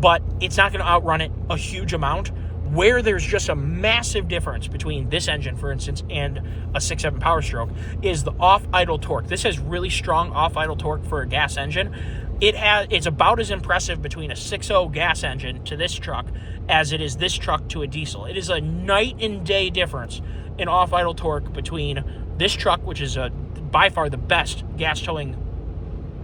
but it's not going to outrun it a huge amount. Where there's just a massive difference between this engine, for instance, and a 6.7 Power Stroke is the off-idle torque. This has really strong off-idle torque for a gas engine. It's about as impressive between a 6.0 gas engine to this truck as it is this truck to a diesel. It is a night and day difference in off-idle torque between this truck, which is by far the best gas towing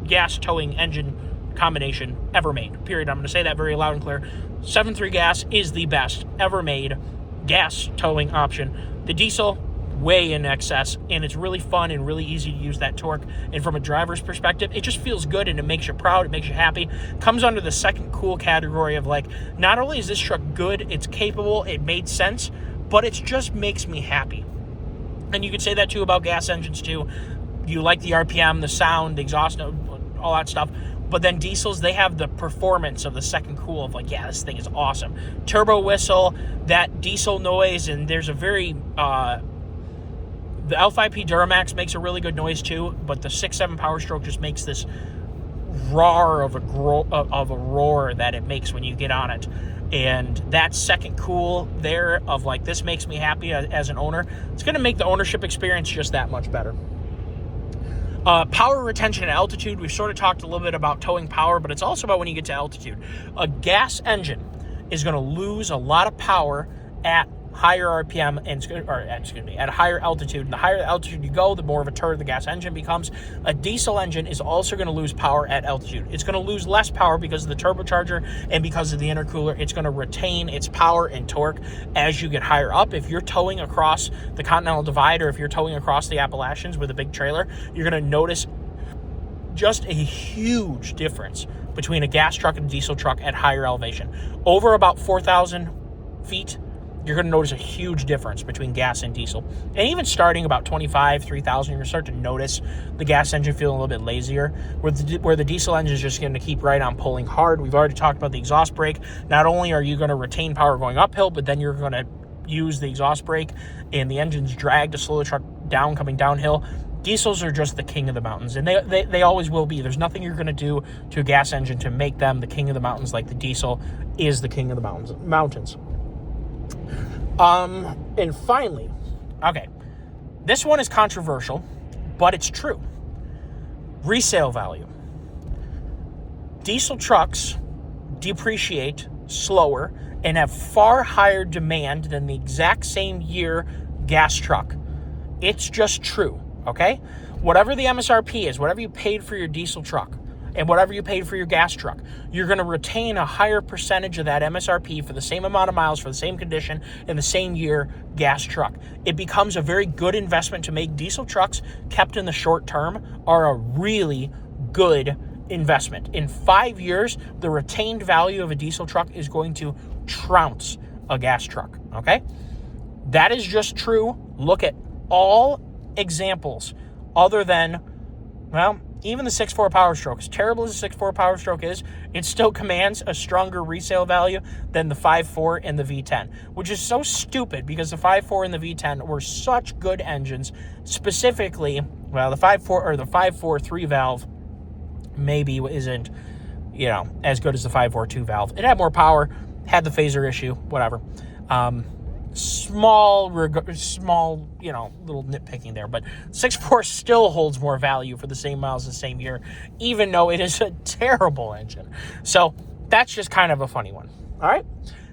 engine combination ever made, period. I'm going to say that very loud and clear. 7.3 gas is the best ever made gas towing option. The diesel, way in excess, and it's really fun and really easy to use that torque. And from a driver's perspective, it just feels good and it makes you proud, it makes you happy. Comes under the second cool category of, like, not only is this truck good, it's capable, it made sense, but it just makes me happy. And you could say that too about gas engines too. You like the RPM, the sound, the exhaust, all that stuff. But then diesels, they have the performance of the second cool of like, yeah, this thing is awesome. Turbo whistle, that diesel noise, and there's a very... the L5P Duramax makes a really good noise too, but the 6.7 Power Stroke just makes this roar of a roar that it makes when you get on it. And that second cool there of like, this makes me happy as an owner, it's going to make the ownership experience just that much better. Power retention at altitude. We've sort of talked a little bit about towing power, but it's also about when you get to altitude. A gas engine is going to lose a lot of power at higher RPM at a higher altitude. And the higher altitude you go, the more of a turd the gas engine becomes. A diesel engine is also going to lose power at altitude. It's going to lose less power because of the turbocharger and because of the intercooler. It's going to retain its power and torque as you get higher up. If you're towing across the Continental Divide, or if you're towing across the Appalachians with a big trailer, you're going to notice just a huge difference between a gas truck and a diesel truck at higher elevation. Over about 4,000 feet, you're going to notice a huge difference between gas and diesel. And even starting about 25, 3,000, you're going to start to notice the gas engine feeling a little bit lazier, where the diesel engine is just going to keep right on pulling hard. We've already talked about the exhaust brake. Not only are you going to retain power going uphill, but then you're going to use the exhaust brake and the engine's drag to slow the truck down coming downhill. Diesels are just the king of the mountains, and they always will be. There's nothing you're going to do to a gas engine to make them the king of the mountains like the diesel is the king of the mountains. And finally, okay, this one is controversial, but it's true. Resale value. Diesel trucks depreciate slower and have far higher demand than the exact same year gas truck. It's just true, okay? Whatever the MSRP is, whatever you paid for your diesel truck, and whatever you paid for your gas truck, you're going to retain a higher percentage of that MSRP for the same amount of miles, for the same condition, in the same year gas truck. It becomes a very good investment to make. Diesel trucks kept in the short term are a really good investment. In 5 years, the retained value of a diesel truck is going to trounce a gas truck, okay? That is just true. Look at all examples other than, well, even the 6.4 Power Stroke, as terrible as the 6.4 Power Stroke is, it still commands a stronger resale value than the 5.4 and the V10, which is so stupid because the 5.4 and the V10 were such good engines. Specifically, well, the 5.4 or the 5.4 3-valve maybe isn't, as good as the 5.4 2-valve. It had more power, had the phaser issue, whatever. Small, little nitpicking there, but 6.4 still holds more value for the same miles the same year, even though it is a terrible engine. So that's just kind of a funny one. All right.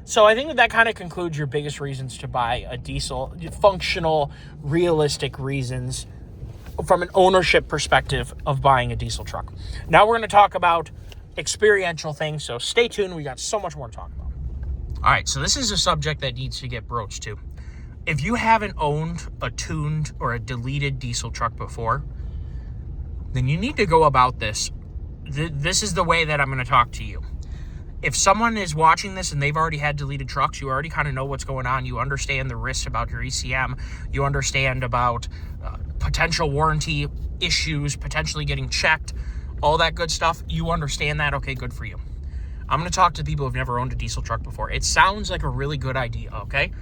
So I think that kind of concludes your biggest reasons to buy a diesel, functional, realistic reasons from an ownership perspective of buying a diesel truck. Now we're going to talk about experiential things. So stay tuned. We got so much more to talk about. All right, so this is a subject that needs to get broached too. If you haven't owned a tuned or a deleted diesel truck before, then you need to go about this. This is the way that I'm going to talk to you. If someone is watching this and they've already had deleted trucks, you already kind of know what's going on. You understand the risks about your ECM. You understand about potential warranty issues, potentially getting checked, all that good stuff. You understand that. Okay, good for you. I'm going to talk to people who've never owned a diesel truck before. It sounds like a really good idea, okay?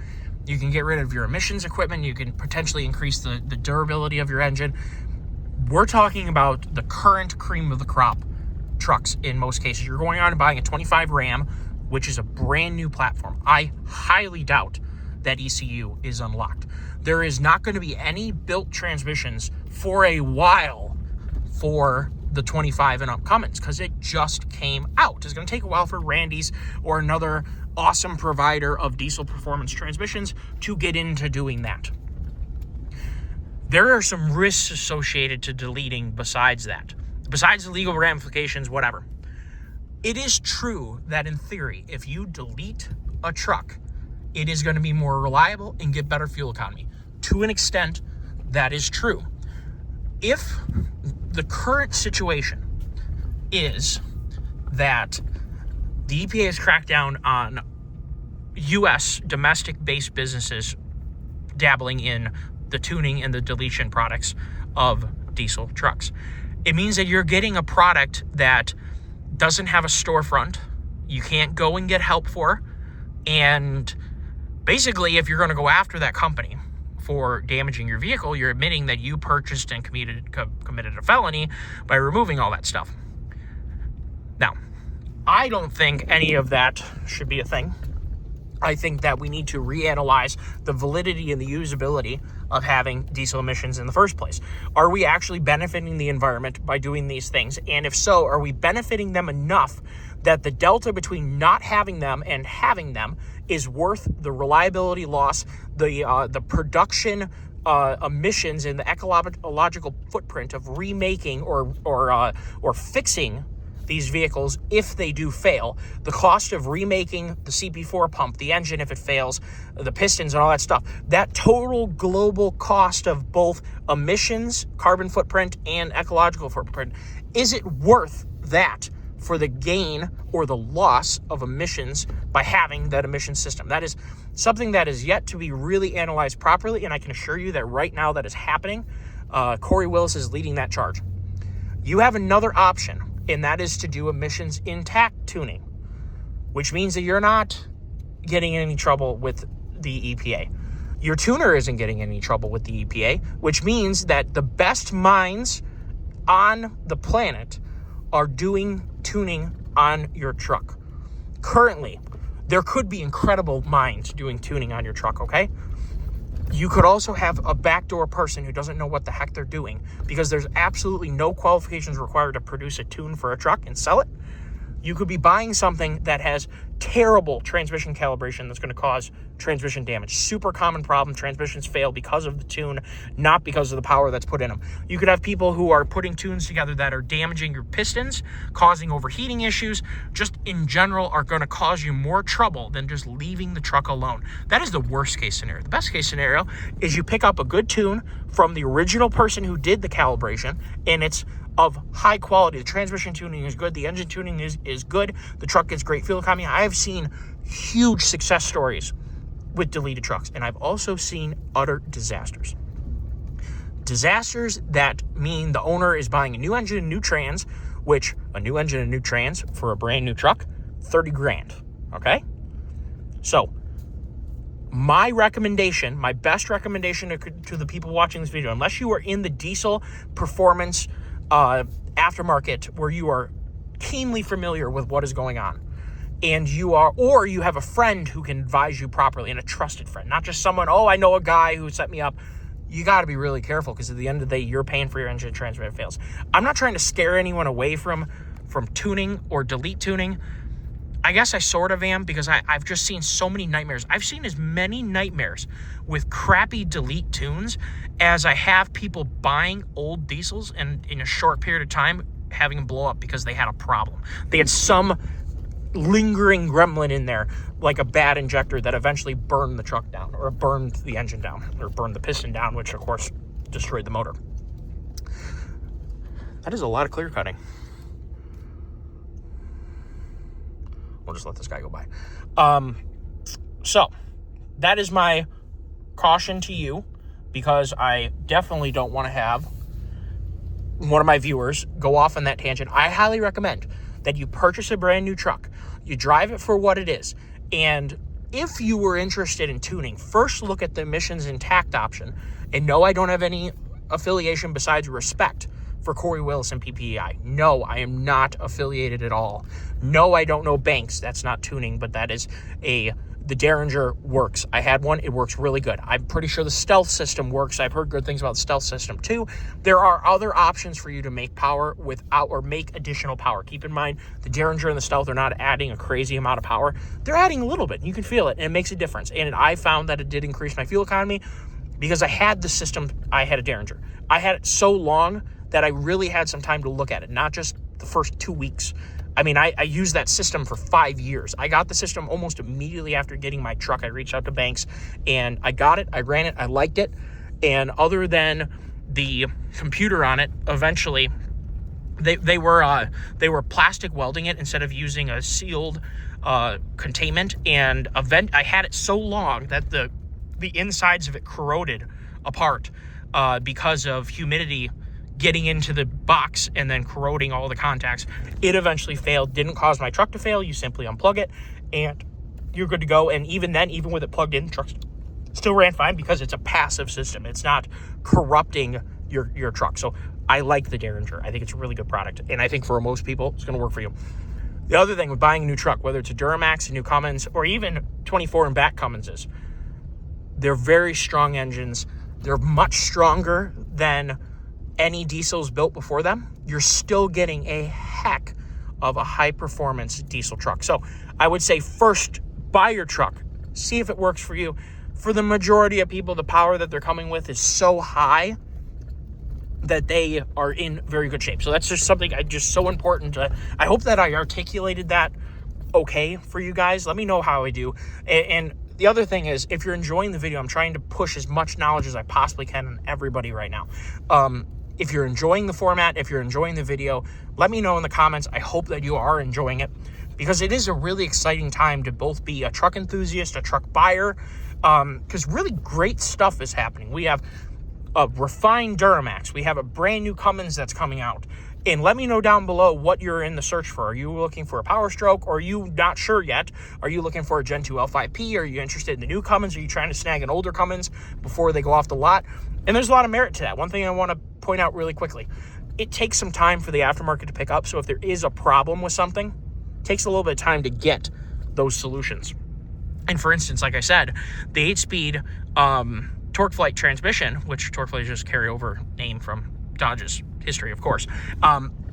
You can get rid of your emissions equipment. You can potentially increase the durability of your engine. We're talking about the current cream of the crop trucks in most cases. You're going on and buying a 25 Ram, which is a brand new platform. I highly doubt that ECU is unlocked. There is not going to be any built transmissions for a while for the 25 and up Cummins because it just came out. It's going to take a while for Randy's or another awesome provider of diesel performance transmissions to get into doing that. There are some risks associated to deleting besides that. Besides the legal ramifications, whatever. It is true that in theory, if you delete a truck, it is going to be more reliable and get better fuel economy. To an extent, that is true. If the current situation is that the EPA has cracked down on U.S. domestic-based businesses dabbling in the tuning and the deletion products of diesel trucks. It means that you're getting a product that doesn't have a storefront. You can't go and get help for. And basically, if you're going to go after that company for damaging your vehicle, you're admitting that you purchased and committed a felony by removing all that stuff. Now, I don't think any of that should be a thing. I think that we need to reanalyze the validity and the usability of having diesel emissions in the first place. Are we actually benefiting the environment by doing these things? And if so, are we benefiting them enough that the delta between not having them and having them is worth the reliability loss, the production emissions, and the ecological footprint of remaking or fixing these vehicles if they do fail, the cost of remaking the CP4 pump, the engine if it fails, the pistons and all that stuff, that total global cost of both emissions, carbon footprint, and ecological footprint, is it worth that for the gain or the loss of emissions by having that emission system? That is something that is yet to be really analyzed properly, and I can assure you that right now that is happening. Corey Willis is leading that charge. You have another option, and that is to do emissions intact tuning, which means that you're not getting in any trouble with the EPA. Your tuner isn't getting in any trouble with the EPA, which means that the best minds on the planet are doing tuning on your truck. Currently, there could be incredible minds doing tuning on your truck, okay? You could also have a backdoor person who doesn't know what the heck they're doing, because there's absolutely no qualifications required to produce a tune for a truck and sell it. You could be buying something that has terrible transmission calibration that's going to cause transmission damage. Super common problem. Transmissions fail because of the tune, not because of the power that's put in them. You could have people who are putting tunes together that are damaging your pistons, causing overheating issues, just in general are going to cause you more trouble than just leaving the truck alone. That is the worst case scenario. The best case scenario is you pick up a good tune from the original person who did the calibration, and it's of high quality. The transmission tuning is good. The engine tuning is good. The truck gets great fuel economy. I have seen huge success stories with deleted trucks, and I've also seen utter disasters. Disasters that mean the owner is buying a new engine and new trans, which a new engine and new trans for a brand new truck, 30 grand, okay? So my recommendation, my best recommendation to the people watching this video, unless you are in the diesel performance aftermarket where you are keenly familiar with what is going on, and you have a friend who can advise you properly, and a trusted friend, not just someone, oh, I know a guy who set me up. You got to be really careful, because at the end of the day, you're paying for your engine transmission fails. I'm not trying to scare anyone away from tuning or delete tuning. I guess I sort of am, because I've just seen so many nightmares. I've seen as many nightmares with crappy delete tunes as I have people buying old diesels and in a short period of time having them blow up because they had a problem. They had some lingering gremlin in there, like a bad injector, that eventually burned the truck down, or burned the engine down, or burned the piston down, which of course destroyed the motor. That is a lot of clear cutting. We'll just let this guy go by. So that is my caution to you, because I definitely don't want to have one of my viewers go off on that tangent. I highly recommend that you purchase a brand new truck, you drive it for what it is, and if you were interested in tuning, first look at the emissions intact option. And no, I don't have any affiliation besides respect for Corey Willis and PPEI. No, I am not affiliated at all. No, I don't know Banks. That's not tuning, but that is the Derringer works. I had one. It works really good. I'm pretty sure the Stealth system works. I've heard good things about the Stealth system too. There are other options for you to make power without, or make additional power. Keep in mind, the Derringer and the Stealth are not adding a crazy amount of power. They're adding a little bit. You can feel it, and it makes a difference. And I found that it did increase my fuel economy, because I had the system. I had a Derringer. I had it so long that I really had some time to look at it, not just the first 2 weeks. I mean, I used that system for 5 years. I got the system almost immediately after getting my truck. I reached out to Banks, and I got it. I ran it. I liked it. And other than the computer on it, eventually they were plastic welding it instead of using a sealed containment. And I had it so long that the insides of it corroded apart because of humidity getting into the box and then corroding all the contacts. It eventually failed. Didn't cause my truck to fail. You simply unplug it and you're good to go. And even then, even with it plugged in, the truck still ran fine because it's a passive system. It's not corrupting your truck. So I like the Derringer. I think it's a really good product. And I think for most people, it's going to work for you. The other thing with buying a new truck, whether it's a Duramax, a new Cummins, or even 24 and back Cumminses, they're very strong engines. They're much stronger than any diesels built before them. You're still getting a heck of a high performance diesel truck. So I would say first, buy your truck. See if it works for you. For the majority of people, the power that they're coming with is so high that they are in very good shape. So that's just something so important. I hope that I articulated that okay for you guys. Let me know how I do. And the other thing is, if you're enjoying the video, I'm trying to push as much knowledge as I possibly can on everybody right now. If you're enjoying the format, if you're enjoying the video, let me know in the comments. I hope that you are enjoying it, because it is a really exciting time to both be a truck enthusiast, a truck buyer, because really great stuff is happening. We have a refined Duramax. We have a brand new Cummins that's coming out. And let me know down below what you're in the search for. Are you looking for a Power Stroke? Or are you not sure yet? Are you looking for a Gen 2 L5P? Are you interested in the new Cummins? Are you trying to snag an older Cummins before they go off the lot? And there's a lot of merit to that. One thing I want to point out really quickly, it takes some time for the aftermarket to pick up. So if there is a problem with something, it takes a little bit of time to get those solutions. And for instance, like I said, the 8-speed TorqueFlite transmission, which TorqueFlite is just carryover name from Dodge's history, of course.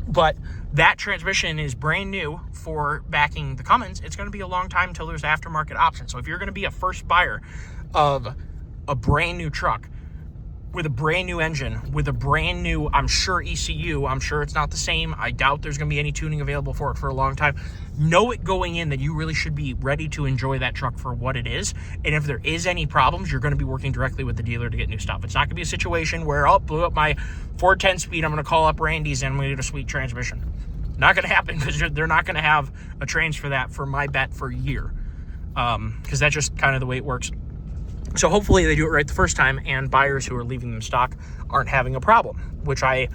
But that transmission is brand new for backing the Cummins. It's going to be a long time until there's aftermarket options. So if you're going to be a first buyer of a brand new truck with a brand new engine, with a brand new, I'm sure, ECU, I'm sure it's not the same. I doubt there's going to be any tuning available for it for a long time. Know it going in that you really should be ready to enjoy that truck for what it is. And if there is any problems, you're going to be working directly with the dealer to get new stuff. It's not going to be a situation where, oh, blew up my Ford 10-speed, I'm going to call up Randy's and I'm going to get a sweet transmission. Not going to happen, because they're not going to have a trans for that, for my bet, for a year. Because that's just kind of the way it works. So hopefully they do it right the first time, and buyers who are leaving them stock aren't having a problem, which I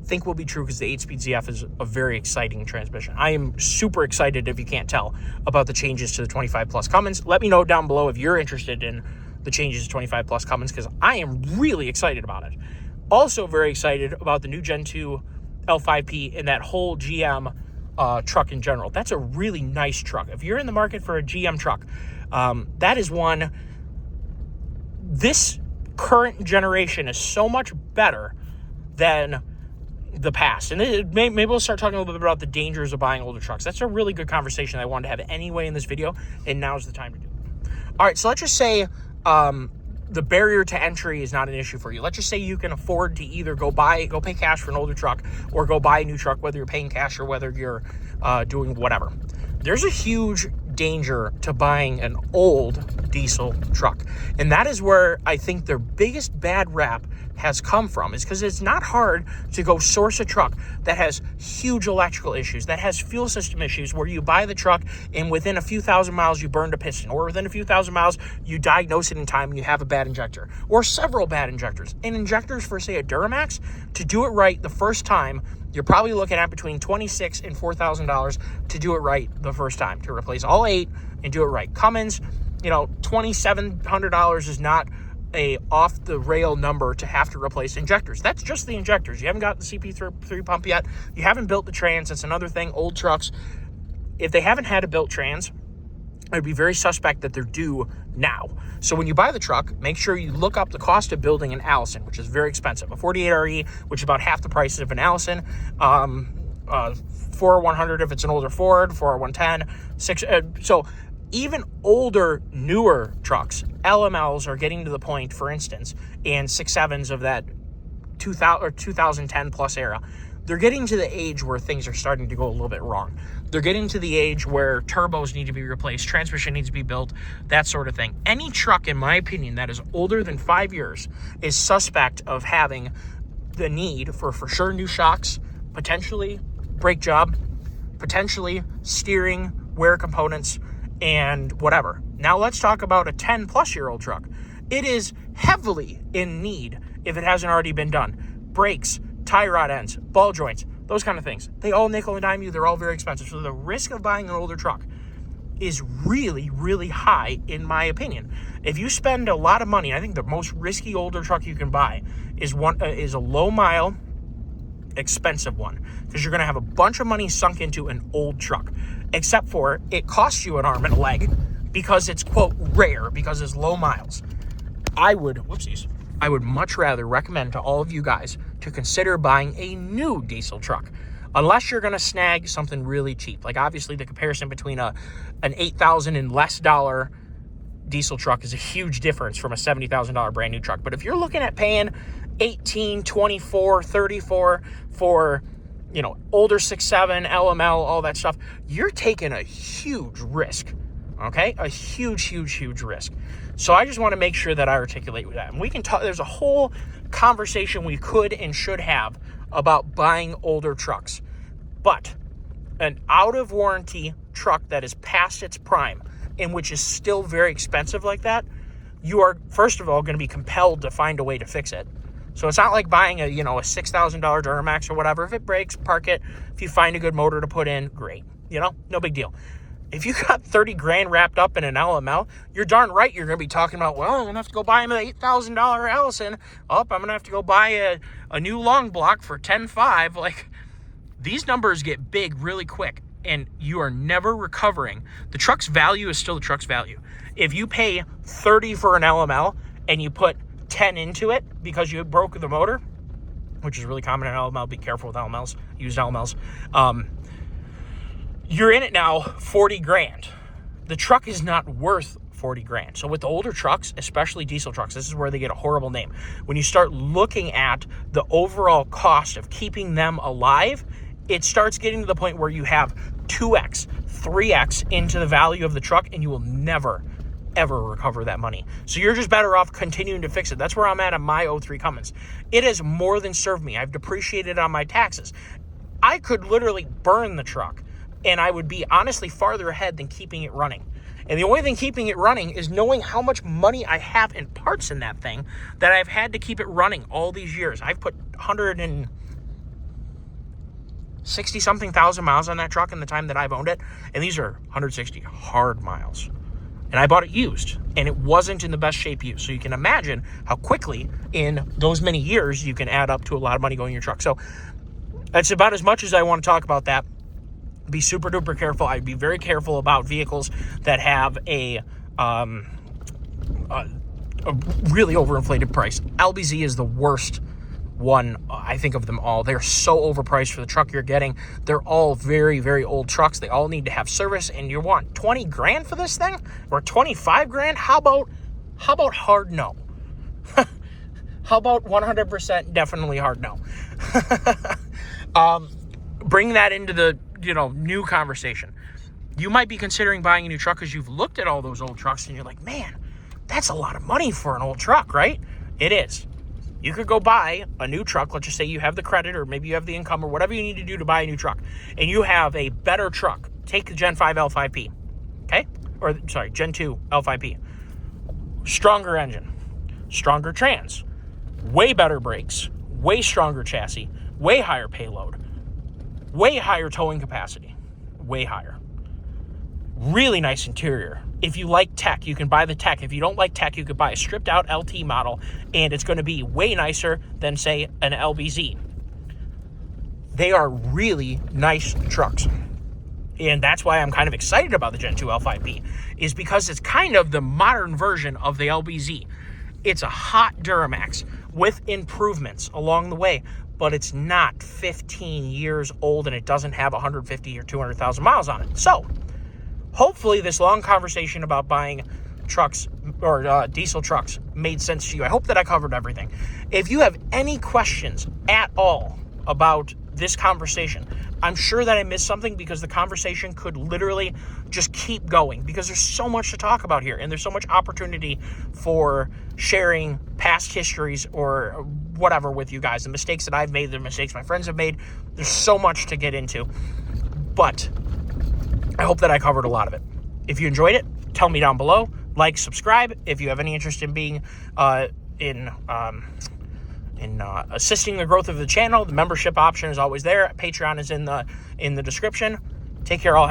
think will be true, because the 8-speed ZF is a very exciting transmission. I am super excited, if you can't tell, about the changes to the 25 Plus Cummins. Let me know down below if you're interested in the changes to 25 Plus Cummins, because I am really excited about it. Also very excited about the new Gen 2 L5P and that whole GM truck in general. That's a really nice truck. If you're in the market for a GM truck, that is one. This current generation is so much better than the past. And maybe we'll start talking a little bit about the dangers of buying older trucks. That's a really good conversation I wanted to have anyway in this video, and now's the time to do it. All right, so let's just say the barrier to entry is not an issue for you. Let's just say you can afford to either go pay cash for an older truck, or go buy a new truck, whether you're paying cash or whether you're doing whatever. There's a huge danger to buying an old diesel truck. And that is where I think their biggest bad rap has come from, is because it's not hard to go source a truck that has huge electrical issues, that has fuel system issues, where you buy the truck and within a few thousand miles you burned a piston, or within a few thousand miles you diagnose it in time and you have a bad injector, or several bad injectors. And injectors for, say, a Duramax, to do it right the first time, you're probably looking at between $2,600 and $4,000 to do it right the first time, to replace all 8 and do it right. Cummins, $2,700 is not a off-the-rail number to have to replace injectors. That's just the injectors. You haven't got the CP3 pump yet. You haven't built the trans. That's another thing. Old trucks, if they haven't had a built trans, I'd be very suspect that they're due now. So when you buy the truck, make sure you look up the cost of building an Allison, which is very expensive. A 48RE, which is about half the price of an Allison. 4R100 if it's an older Ford, 4R110. So even older, newer trucks, LMLs, are getting to the point, for instance, and 6.7s of that 2010 plus era, they're getting to the age where things are starting to go a little bit wrong. They're getting to the age where turbos need to be replaced, transmission needs to be built, that sort of thing. Any truck, in my opinion, that is older than 5 years is suspect of having the need for sure new shocks, potentially brake job, potentially steering, wear components, and whatever. Now let's talk about a 10-plus-year-old truck. It is heavily in need, if it hasn't already been done, brakes, tie rod ends, ball joints, those kind of things. They all nickel and dime you. They're all very expensive. So the risk of buying an older truck is really, really high, in my opinion. If you spend a lot of money, I think the most risky older truck you can buy is a low mile, expensive one, because you're going to have a bunch of money sunk into an old truck, except for it costs you an arm and a leg because it's, quote, rare, because it's low miles. I would much rather recommend to all of you guys to consider buying a new diesel truck, unless you're going to snag something really cheap. Like, obviously, the comparison between an $8,000 and less dollar diesel truck is a huge difference from a $70,000 brand new truck. But if you're looking at paying $18,000, $24,000, $34,000 for, older 6.7, LML, all that stuff, you're taking a huge risk, okay? A huge, huge, huge risk. So I just want to make sure that I articulate with that. And we can talk, there's a whole conversation we could and should have about buying older trucks. But an out-of-warranty truck that is past its prime, and which is still very expensive like that, you are, first of all, going to be compelled to find a way to fix it. So it's not like buying a $6,000 Duramax or whatever. If it breaks, park it. If you find a good motor to put in, great. No big deal. If you got 30 grand wrapped up in an LML, you're darn right you're going to be talking about, well, I'm going to have to go buy an $8,000 Allison. I'm going to have to go buy a new long block for $10,500. Like, these numbers get big really quick, and you are never recovering. The truck's value is still the truck's value. If you pay $30,000 for an LML and you put $10,000 into it because you broke the motor, which is really common in LML, be careful with LMLs, used LMLs, you're in it now $40 grand. The truck is not worth $40 grand. So with the older trucks, especially diesel trucks, this is where they get a horrible name. When you start looking at the overall cost of keeping them alive, it starts getting to the point where you have 2x, 3x into the value of the truck, and you will never, ever recover that money. So you're just better off continuing to fix it. That's where I'm at on my 03 Cummins. It has more than served me. I've depreciated on my taxes. I could literally burn the truck, and I would be honestly farther ahead than keeping it running. And the only thing keeping it running is knowing how much money I have in parts in that thing that I've had to keep it running all these years. I've put 160-something thousand miles on that truck in the time that I've owned it, and these are 160 hard miles. And I bought it used, and it wasn't in the best shape used. So you can imagine how quickly in those many years you can add up to a lot of money going in your truck. So that's about as much as I want to talk about that. Be super duper careful. I'd be very careful about vehicles that have a really overinflated price. LBZ is the worst one, I think, of them all. They're so overpriced for the truck you're getting. They're all very, very old trucks. They all need to have service, and you want 20 grand for this thing or 25 grand? How about hard no? How about 100% definitely hard no? Bring that into the new conversation. You might be considering buying a new truck because you've looked at all those old trucks and you're like, man, that's a lot of money for an old truck, right? It is. You could go buy a new truck. Let's just say you have the credit, or maybe you have the income, or whatever you need to do to buy a new truck, and you have a better truck. Take the Gen 5 L5P, okay? Or, sorry, Gen 2 L5P. Stronger engine, stronger trans, way better brakes, way stronger chassis, way higher payload, way higher towing capacity, way higher. Really nice interior. If you like tech, you can buy the tech. If you don't like tech, you could buy a stripped out LT model, and it's going to be way nicer than, say, an LBZ. They are really nice trucks. And that's why I'm kind of excited about the Gen 2 L5P, is because it's kind of the modern version of the LBZ. It's a hot Duramax with improvements along the way, but it's not 15 years old, and it doesn't have 150 or 200,000 miles on it. So hopefully this long conversation about buying trucks or diesel trucks made sense to you. I hope that I covered everything. If you have any questions at all about this conversation, I'm sure that I missed something, because the conversation could literally just keep going, because there's so much to talk about here, and there's so much opportunity for sharing past histories or whatever with you guys, the mistakes that I've made, the mistakes my friends have made. There's so much to get into, but I hope that I covered a lot of it. If you enjoyed it, tell me down below. Like, subscribe. If you have any interest in being in assisting the growth of the channel. The membership option is always there. Patreon is in the description. Take care, all.